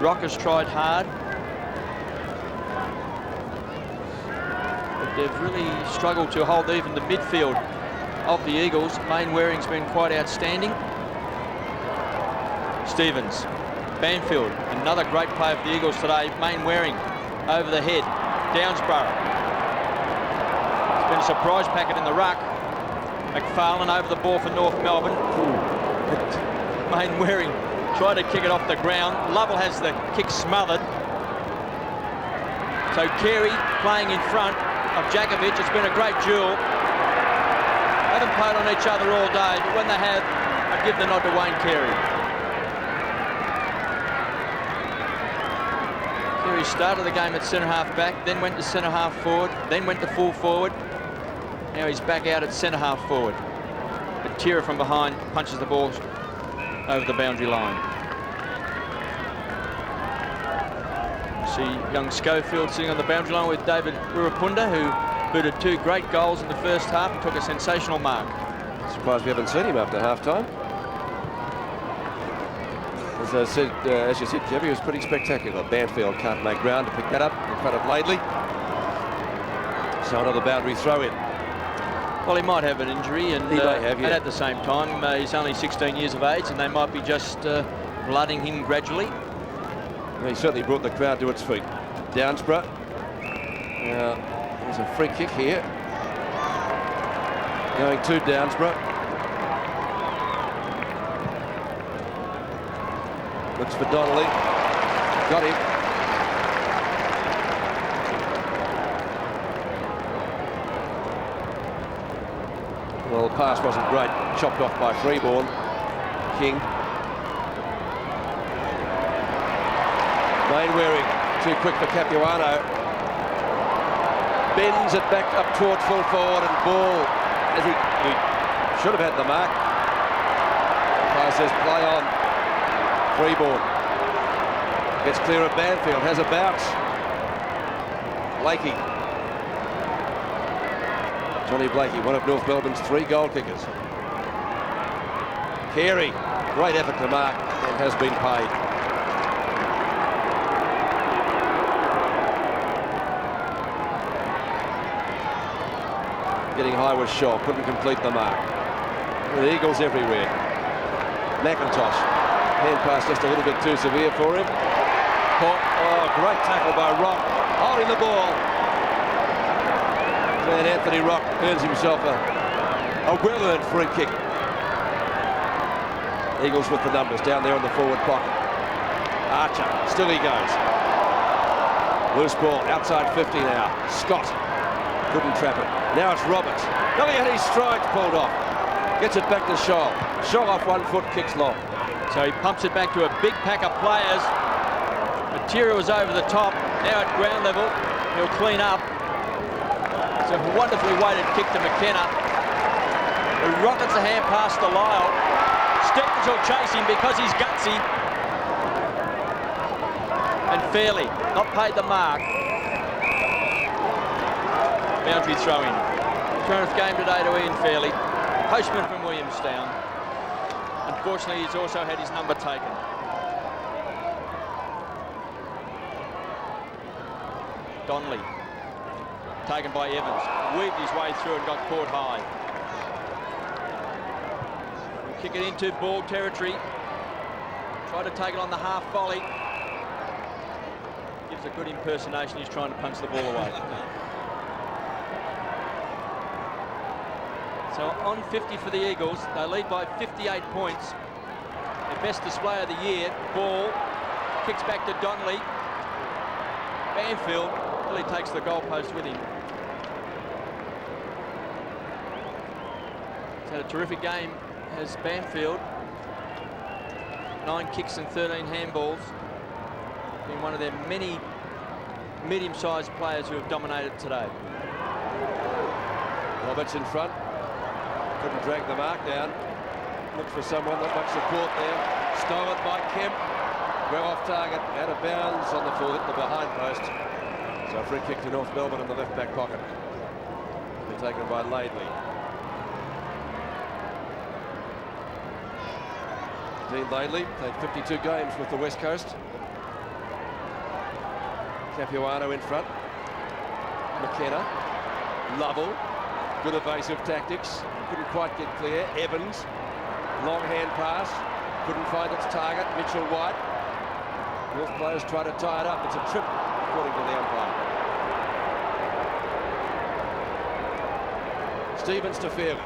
Rock has tried hard. But they've really struggled to hold even the midfield of the Eagles. Main Waring's been quite outstanding. Stevens, Banfield, another great play of the Eagles today. Main Waring over the head. Downsborough. It's been a surprise packet in the ruck. McFarlane over the ball for North Melbourne. Main Waring tried to kick it off the ground. Lovell has the kick smothered. So Carey playing in front of Jakovic. It's been a great duel. Haven't played on each other all day, but when they have, I give the nod to Wayne Carey. Carey started the game at centre-half back, then went to centre-half forward, then went to full forward. Now he's back out at centre-half forward. But Tira from behind punches the ball over the boundary line. See young Schofield sitting on the boundary line with David Urapunda, who booted 2 great goals in the first half and took a sensational mark. Surprised we haven't seen him after half-time. As I said, as you said, Jeff, he was pretty spectacular. Banfield can't make ground to pick that up in front of Laidley. So another boundary throw in. Well, he might have an injury, and, he may have, yeah. and at the same time, he's only 16 years of age, and they might be just blooding him gradually. Well, he certainly brought the crowd to its feet. Downsborough. There's a free kick here. Going to Downsborough. Looks for Donnelly. Got him. Well, the pass wasn't great. Chopped off by Freeborn. King. Main Waring. Too quick for Capuano. Bends it back up towards full forward, and ball, as he should have had the mark. Pass says play on. Freeborn gets clear of Banfield, has a bounce. Blakey. Johnny Blakey, one of North Melbourne's 3 goal kickers. Carey, great effort to mark, and has been paid. Getting high with Shaw, couldn't complete the mark. The Eagles everywhere. McIntosh. Hand pass just a little bit too severe for him. Oh, great tackle by Rock, holding the ball. And Anthony Rock earns himself a well-earned free kick. Eagles with the numbers down there on the forward pocket. Archer, still he goes. Loose ball, outside 50 now. Scott couldn't trap it. Now it's Roberts. Now he had his strides pulled off. Gets it back to Shaw. Shaw off 1 foot, kicks long. So he pumps it back to a big pack of players. Matera was over the top. Now at ground level, he'll clean up. It's a wonderfully weighted kick to McKenna, who rockets a hand pass to Lyle. Stevens will chase him because he's gutsy. And Fairley, not paid the mark. Boundary throw in. 20th game today to Ian Fairley. Postman from Williamstown. Unfortunately, he's also had his number taken. Donnelly taken by Evans. Weaved his way through and got caught high. Kick it into ball territory. Tried to take it on the half volley. Gives a good impersonation. He's trying to punch the ball away. So on 50 for the Eagles. They lead by 58 points. Their best display of the year. Ball kicks back to Donnelly. Banfield really takes the goalpost with him. He's had a terrific game as Banfield. 9 kicks and 13 handballs. Been one of their many medium-sized players who have dominated today. Roberts in front. Couldn't drag the mark down. Looked for someone, not much support there. Stolen by Kemp. Well off target, out of bounds on the full, hit the behind post. So a free kick to North Melbourne in the left back pocket. Been taken by Laidley. Dean Laidley played 52 games with the West Coast. Capuano in front. McKenna. Lovell. Good evasive tactics. Couldn't quite get clear. Evans. Long hand pass. Couldn't find its target. Mitchell White. North players try to tie it up. It's a trip, according to the umpire. Stevens to Fairley.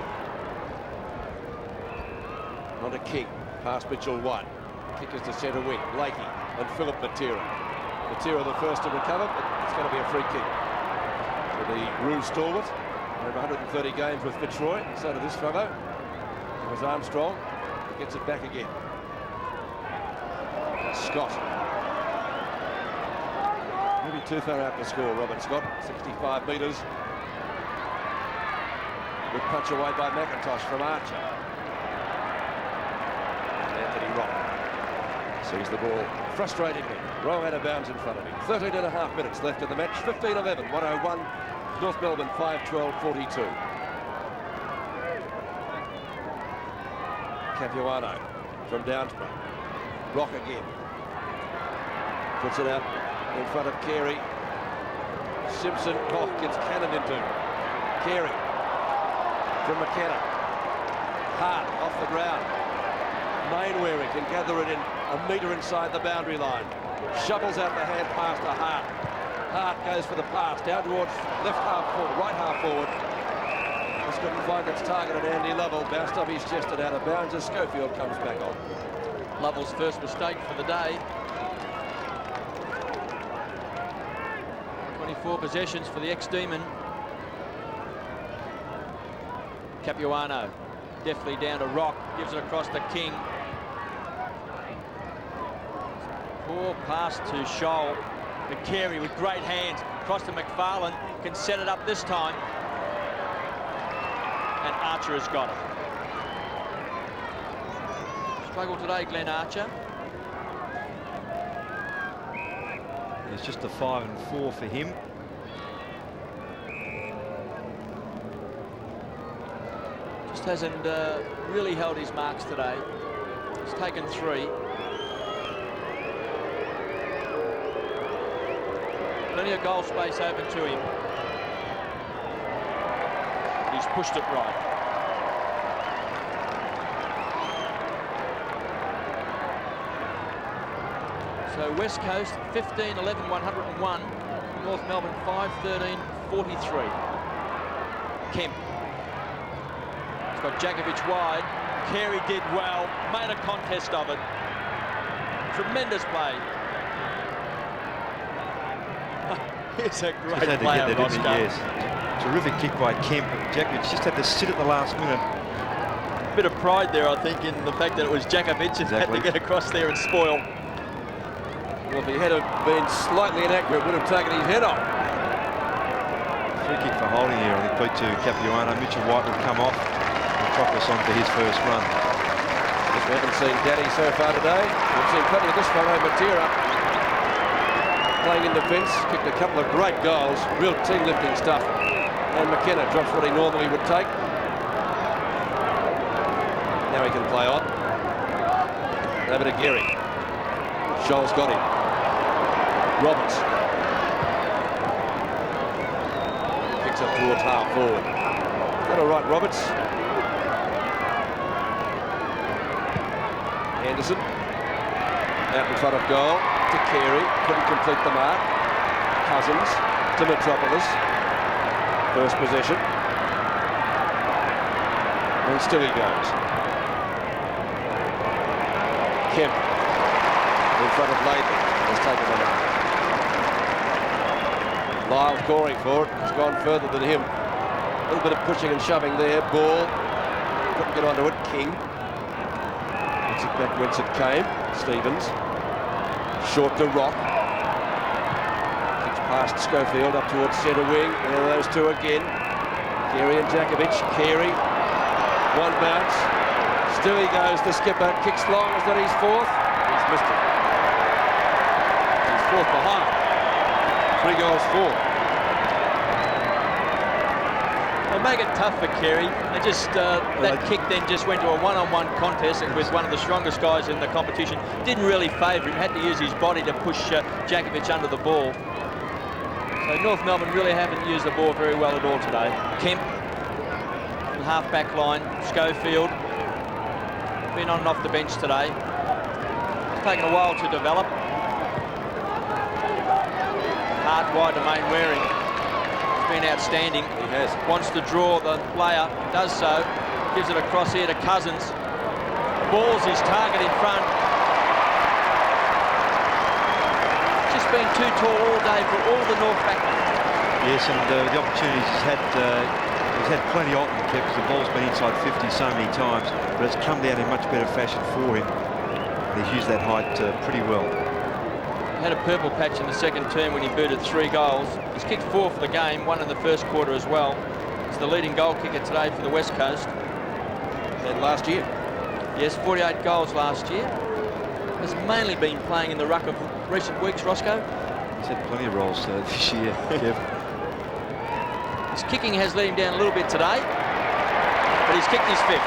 On to King. Past Mitchell White. Kick is to centre wing. Lakey and Philip Matera. Matera the first to recover, but it's going to be a free kick. For the Roos stalwart. Over 130 games with Fitzroy. So did this fellow. It was Armstrong. He gets it back again. Scott. Maybe too far out to score, Robert Scott. 65 metres. Good punch away by McIntosh from Archer. Sees the ball frustratingly. Wrong out of bounds in front of him. 13.5 minutes left in the match. 15-11, 101. North Melbourne 5-12-42. Capuano from Downsborough. Rock again. Puts it out in front of Carey. Simpson gets cannoned into. Carey from McKenna. Hart off the ground. Mainwaring can gather it in a metre inside the boundary line. Shovels out the hand pass to Hart. Hart goes for the pass down towards left half forward, right half forward. Just couldn't find its target at Andy Lovell. Bounced up his chest and out of bounds as Schofield comes back on. Lovell's first mistake for the day. 24 possessions for the ex-Demon. Capuano deftly down to Rock, gives it across to King. Poor pass to Scholl. McCary with great hands. Across to McFarlane. Can set it up this time. And Archer has got it. Struggle today, Glenn Archer. It's just a 5 and 4 for him. Just hasn't really held his marks today. He's taken 3. Plenty of goal space open to him. He's pushed it right. So West Coast 15-11, 101. North Melbourne 5-13, 43. Kemp. He's got Jakovic wide. Carey did well, made a contest of it. Tremendous play. He's a great player, Roscoe. Yes. Terrific kick by Kemp. Jakovic just had to sit at the last minute. Bit of pride there, I think, in the fact that it was Jakovic and had to get across there and spoil. Well, if he had been slightly inaccurate, would have taken his head off. Free kick for holding here, I think, put to Capuano. Mitchell White will come off and chop us on for his first run. We haven't seen Daddy so far today. We've seen plenty of this fellow, Matera, playing in defence, kicked a couple of great goals, real team-lifting stuff. And McKenna drops what he normally would take. Now he can play on. Over to Gary. Scholl's got him. Roberts. towards half forward. Is that all right, Roberts? Anderson out in front of goal to Carey, couldn't complete the mark. Cousins to Metropolis, first possession, and still he goes. Kemp in front of Latham has taken the mark. Lyle scoring for it, has gone further than him. A little bit of pushing and shoving there. Ball, couldn't get onto it. King gets it back whence it came. Stevens, short to Rock. Kicks past Schofield up towards centre wing. There are those two again. Carey and Jakovic. Carey, one bounce. Still he goes, the skipper. Kicks long, is that his fourth? He's missed it. He's fourth behind. 3 goals, 4. They make it tough for Carey. They just that kick then just went to a one-on-one contest with one of the strongest guys in the competition. Didn't really favour him. Had to use his body to push Jakovic under the ball. So North Melbourne really haven't used the ball very well at all today. Kemp, half-back line. Schofield, been on and off the bench today. It's taken a while to develop. Hard wide to Main Waring. It's been outstanding. He has. Wants to draw the player, does so. Gives it across here to Cousins. Balls his target in front. Just been too tall all day for all the North backmen. Yes, and the opportunities he's had plenty of them, because the ball's been inside 50 so many times, but it's come down in much better fashion for him. And he's used that height pretty well. Had a purple patch in the second term when he booted 3 goals. He's kicked 4 for the game, 1 in the first quarter as well. He's the leading goal kicker today for the West Coast. And last year? Yes, 48 goals last year. Has mainly been playing in the ruck of recent weeks, Roscoe. He's had plenty of roles this year, Kev. His kicking has let him down a little bit today, but he's kicked his 5th.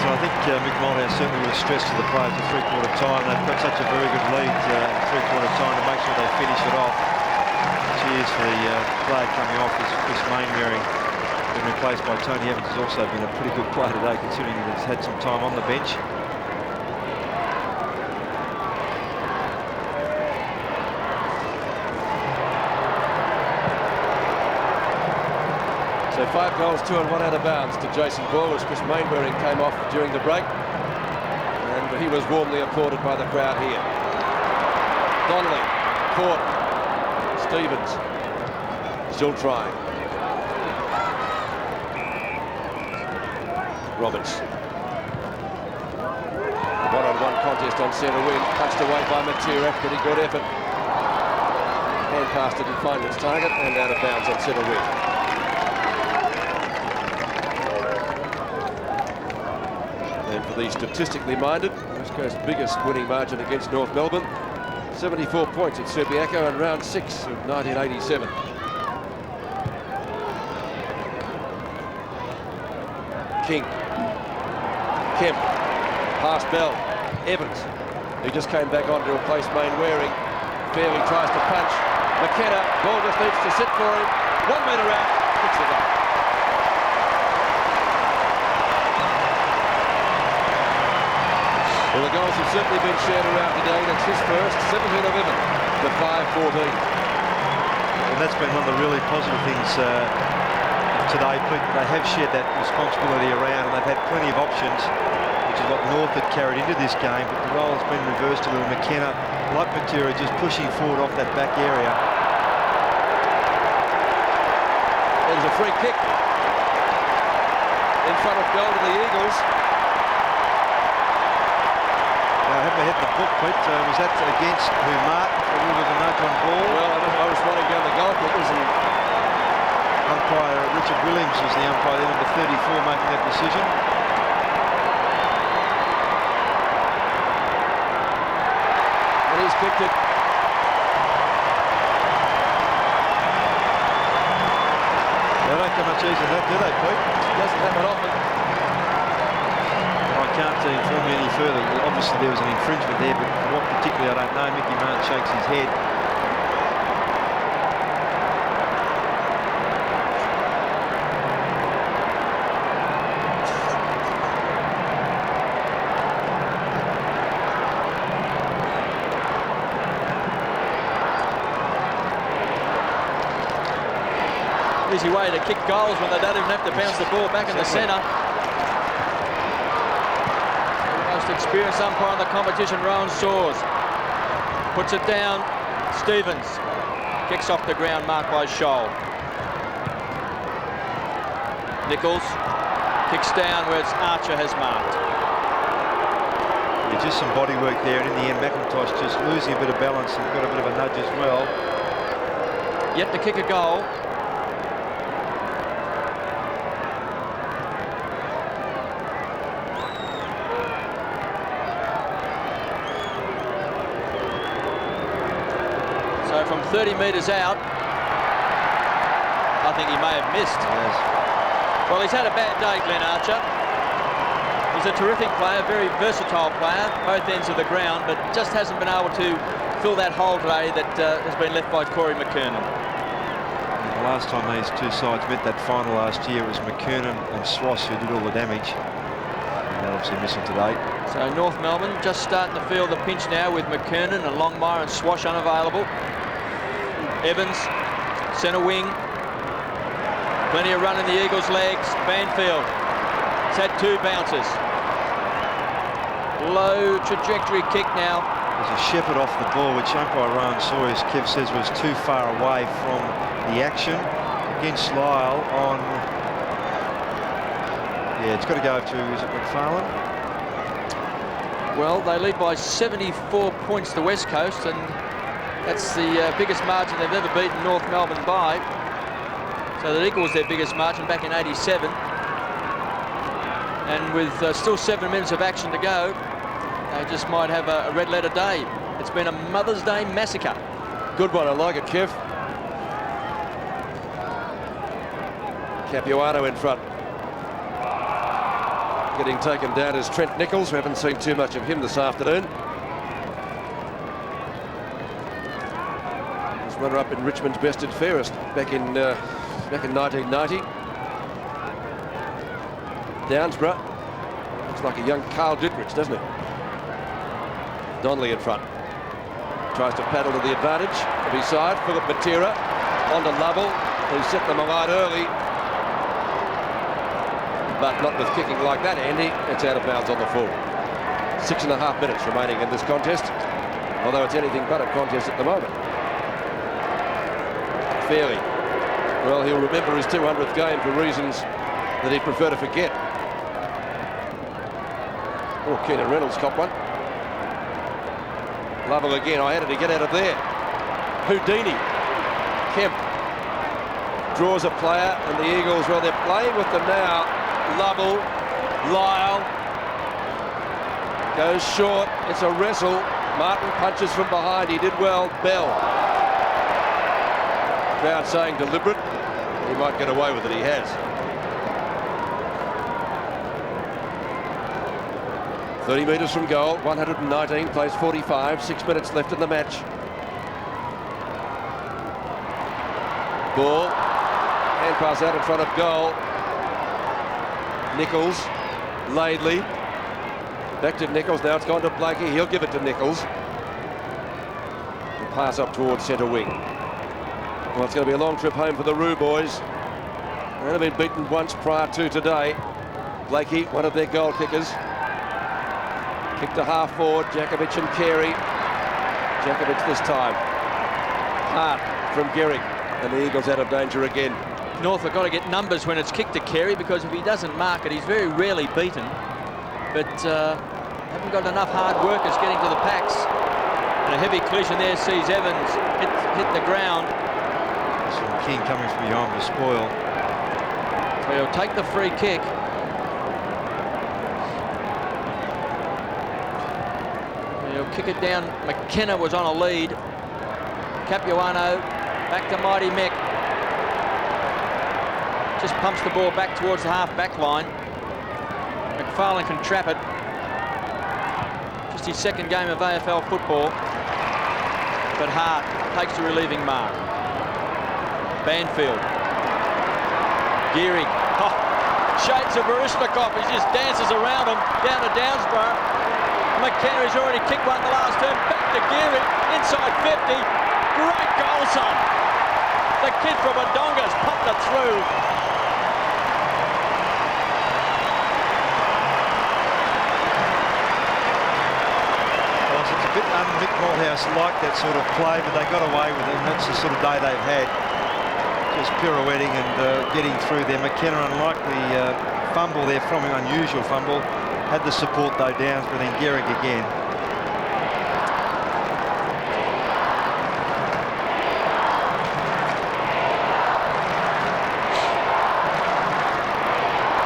So I think Mick Malthouse certainly would have stressed to the players at 3/4 time. They've got such a very good lead at 3/4 time to make sure they finish it off. Cheers for the player coming off as Chris Mainwaring, been replaced by Tony Evans, has also been a pretty good player today, considering he's had some time on the bench. So 5 goals, 2 and 1 out of bounds to Jason Ball as Chris Mainwaring came off during the break. And he was warmly applauded by the crowd here. Donnelly, caught. Stevens, still trying. Roberts. One-on-one contest on centre wing, punched away by Matera, pretty good effort. Hand past it and find its target, and out of bounds on centre wing. And for the statistically minded, West Coast's biggest winning margin against North Melbourne, 74 points at Subiaco in round 6 of 1987. King, Kemp, past Bell, Evans, who just came back on to replace Mainwaring. Fairley tries to punch. McKenna, ball just needs to sit for him. 1 metre out, kicks it up. Well, the goals have certainly been shared around today. That's his first, 17 of Evan, the 5-14. And that's been one of the really positive things today. They have shared that responsibility around, and they've had plenty of options, which is what North had carried into this game, but the role has been reversed a little. McKenna, like Matera, just pushing forward off that back area. There's a free kick in front of goal to the Eagles. I have my head in the book, Pete. Was that against who, Martin, for a little bit of a nudge on ball? Well, I was wanting down the goal kickers, and umpire Richard Williams was the umpire there, number 34, making that decision. And he's kicked it. They don't come much easier than that, do they, Pete? Doesn't happen often. Like can't inform me any further. Obviously there was an infringement there, but for what particularly I don't know. Mickey Martin shakes his head. Easy way to kick goals when they don't even have to bounce the ball back in the centre. The most experienced umpire in the competition, Rowan Saws. Puts it down. Stevens kicks off the ground, marked by Scholl. Nichols kicks down where Archer has marked. Yeah, just some body work there, and in the end McIntosh just losing a bit of balance and got a bit of a nudge as well. Yet to kick a goal. So from 30 metres out, I think he may have missed. Yes. Well, he's had a bad day, Glenn Archer. He's a terrific player, very versatile player, both ends of the ground, but just hasn't been able to fill that hole today that has been left by Corey McKernan. The last time these two sides met that final last year, it was McKernan and Swass who did all the damage. And they're obviously missing today. So North Melbourne just starting to feel the pinch now with McKernan and Longmire and Swash unavailable. Evans, centre wing. Plenty of run in the Eagles' legs. Banfield has had two bounces. Low trajectory kick now. There's a shepherd off the ball, which umpire Rowan Sawyers, Kev says, was too far away from the action. Against Lyle on... Yeah, it's got to go to, is it McFarlane? Well, they lead by 74 points to West Coast, and that's the biggest margin they've ever beaten North Melbourne by. So that equals their biggest margin back in '87. And with still 7 minutes of action to go, they just might have a red letter day. It's been a Mother's Day massacre. Good one, I like it, Kev. Capuano in front. Getting taken down is Trent Nichols. We haven't seen too much of him this afternoon. He's runner-up in Richmond's Best and Fairest back in 1990. Downsborough looks like a young Carl Dittrich, doesn't it? Donnelly in front. Tries to paddle to the advantage of his side. Philip Matera on to Lovell, who set them alight early. But not with kicking like that, Andy. It's out of bounds on the full. 6.5 minutes remaining in this contest, although it's anything but a contest at the moment. Fairley. Well, he'll remember his 200th game for reasons that he'd prefer to forget. Oh, Keenan Reynolds caught one. Lovell again. I had to get out of there. Houdini. Kemp draws a player, and the Eagles, well, they're playing with them now. Lovell, Lyle goes short. It's a wrestle. Martin punches from behind. He did well. Bell. Crowd saying deliberate. He might get away with it. He has. 30 metres from goal. 119 plays 45. 6 minutes left in the match. Ball. Hand pass out in front of goal. Nichols, Laidley, back to Nichols. Now it's gone to Blakey. He'll give it to Nichols. The pass up towards centre wing. Well, it's going to be a long trip home for the Roo boys. They've only been beaten once prior to today. Blakey, one of their goal kickers. Kick to half forward. Jakovic and Carey. Jakovic this time. Hart from Gehrig, and the Eagles out of danger again. North have got to get numbers when it's kicked to Carey, because if he doesn't mark it, he's very rarely beaten. But haven't got enough hard workers getting to the packs. And a heavy collision there sees Evans hit the ground. It's from King coming from behind to spoil. So he'll take the free kick. He'll kick it down. McKenna was on a lead. Capuano back to Mighty Mick. Just pumps the ball back towards the half-back line. McFarlane can trap it. lost his second game of AFL football. But Hart takes the relieving mark. Banfield. Gearing. Oh, shades of Barishnikov. He just dances around him down to Downsborough. McKenna's already kicked one the last term. Back to Gearing. Inside 50. Great goal, son. The kid from Wodonga's popped it through. It's a bit un-Mick Malthouse like that sort of play, but they got away with it, and that's the sort of day they've had. Just pirouetting and getting through there. McKenna, unlikely fumble there from him, unusual fumble. Had the support though, Downs, but then Gehrig again.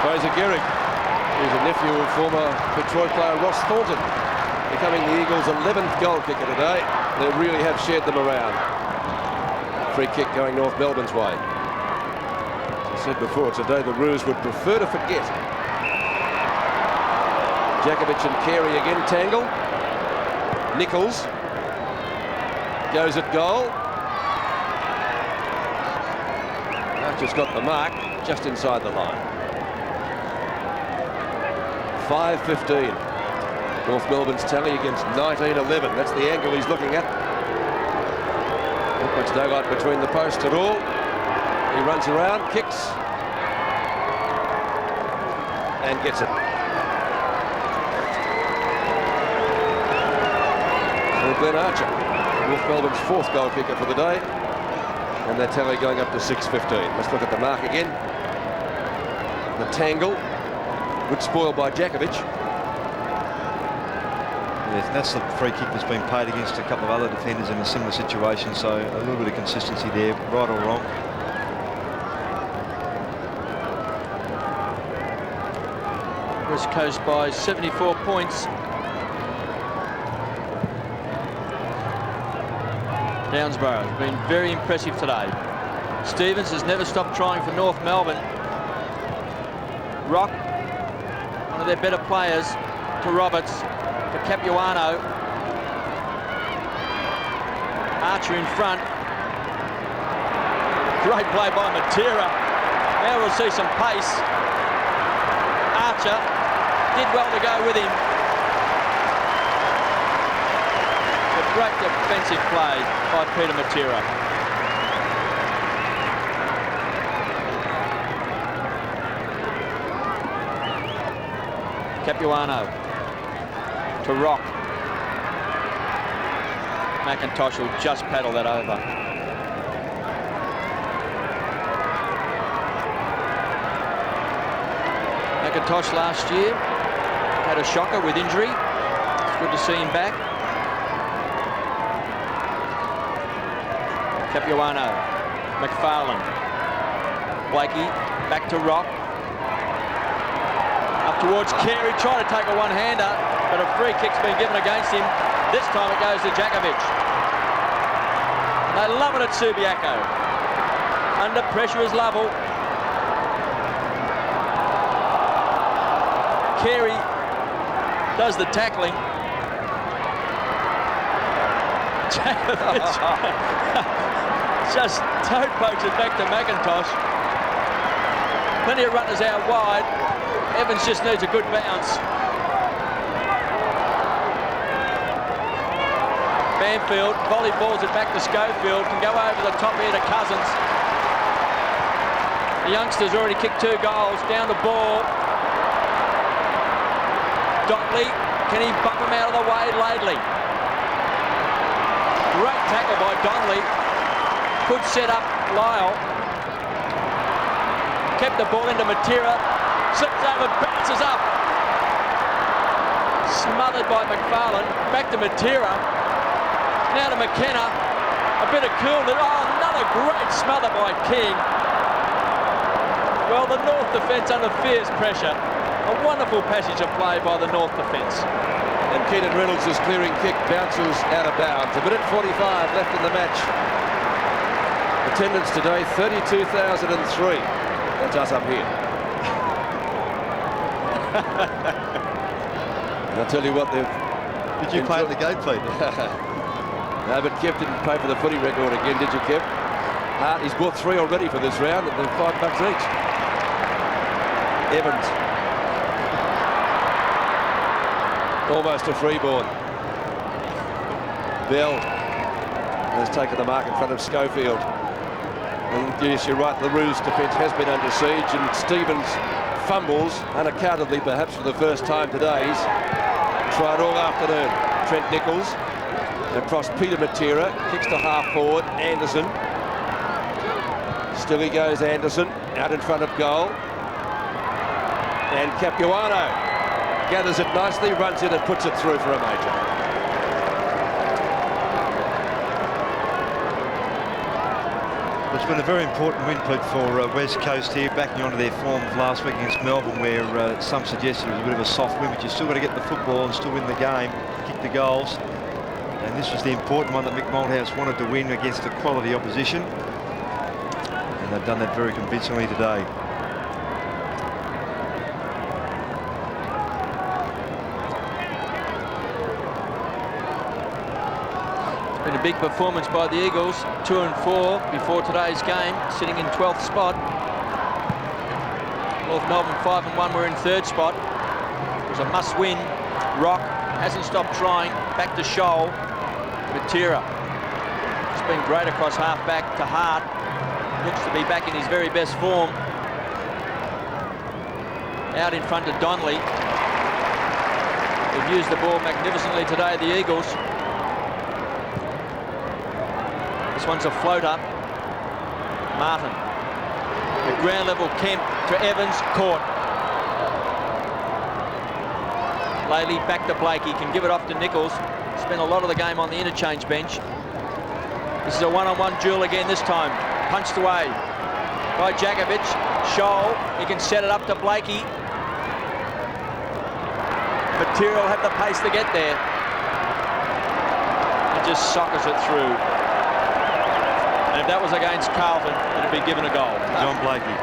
Fraser Gehrig, who's a nephew of former Detroit player Ross Thornton, becoming the Eagles' 11th goal kicker today. They really have shared them around. Free kick going North Melbourne's way. As I said before, today the Roos would prefer to forget. Djakovic and Carey again tangle. Nichols goes at goal. Archer's got the mark just inside the line. 5:15. North Melbourne's tally against 19-11. That's the angle he's looking at. Not much daylight between the posts at all. He runs around, kicks, and gets it. So Glenn Archer, North Melbourne's 4th goal kicker for the day, and their tally going up to 6:15. Let's look at the mark again. The tangle, good spoil by Djakovic. Yes, and that's the free kick that's been paid against a couple of other defenders in a similar situation, so a little bit of consistency there, right or wrong. West Coast by 74 points. Downsborough has been very impressive today. Stevens has never stopped trying for North Melbourne. Rock, one of their better players, to Roberts, to Capuano. Archer in front. Great play by Matera. Now we'll see some pace. Archer did well to go with him. A great defensive play by Peter Matera. Capuano to Rock. McIntosh will just paddle that over. McIntosh last year had a shocker with injury. It's good to see him back. Capuano, McFarlane, Blakey back to Rock. Up towards Carey, trying to take a one-hander, but a free kick's been given against him. This time it goes to Djakovic. They love it at Subiaco. Under pressure is Lovell. Carey does the tackling. Djakovic just toe pokes it back to McIntosh. Plenty of runners out wide. Evans just needs a good bounce. Banfield volleyballs it back to Schofield, can go over the top here to Cousins. The youngster's already kicked 2 goals, down the ball. Dotley, can he bump him out of the way? Laidley. Great tackle by Donnelly. Good set up, Lyle. Kept the ball into Matera. Slips over, bounces up. Smothered by McFarlane. Back to Matera. Now to McKenna. A bit of coolness. Oh, another great smother by King. Well, the North defence under fierce pressure. A wonderful passage of play by the North defence. And Keenan Reynolds' clearing kick bounces out of bounds. A minute 45 left in the match. Attendance today, 32,003. That's us up here. And I'll tell you what, they've Did you play at the gate, Pete? No, but Kev didn't pay for the footy record again, did you, Kev? Hart, he's bought 3 already for this round, and they're $5 each. Evans. Almost a freeboard. Bell has taken the mark in front of Schofield. And yes, you're right, the Roos defence has been under siege, and Stevens fumbles, unaccountably perhaps for the first time today. He's tried all afternoon. Trent Nichols across Peter Matera, kicks to half forward, Anderson. Still he goes, Anderson, out in front of goal. And Capuano gathers it nicely, runs in and puts it through for a major. It's been a very important win, Pete, for West Coast here, backing onto their form of last week against Melbourne, where some suggested it was a bit of a soft win, but you still got to get the football and still win the game, kick the goals. And this was the important one that Mick Malthouse wanted to win against a quality opposition. And they've done that very convincingly today. Been a big performance by the Eagles, 2 and 4 before today's game, sitting in 12th spot. North Melbourne 5 and 1 were in 3rd spot. It was a must-win. Rock hasn't stopped trying. Back to Shoal. Matera. It's been great across half-back to Hart. Looks to be back in his very best form. Out in front to Donnelly. They've used the ball magnificently today, the Eagles. This one's a floater. Martin. The ground level Kemp to Evans, caught. Laley back to Blakey, can give it off to Nichols. Spent a lot of the game on the interchange bench. This is a one-on-one duel again this time. Punched away by Jakovic. Shoal, he can set it up to Blakey. Material had the pace to get there. He just sockers it through. And if that was against Carlton, it'd be given a goal. John Blakey.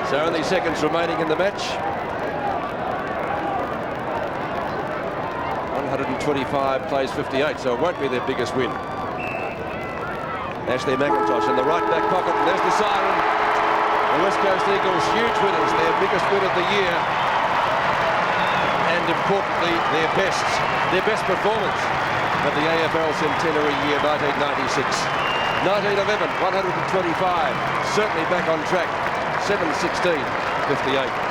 So only seconds remaining in the match. 125 plays 58, so it won't be their biggest win. Ashley McIntosh in the right back pocket, and there's the siren. The West Coast Eagles, huge winners, their biggest win of the year. And importantly, their best performance of the AFL centenary year 1996. 1911, 125, certainly back on track, 7-16, 58.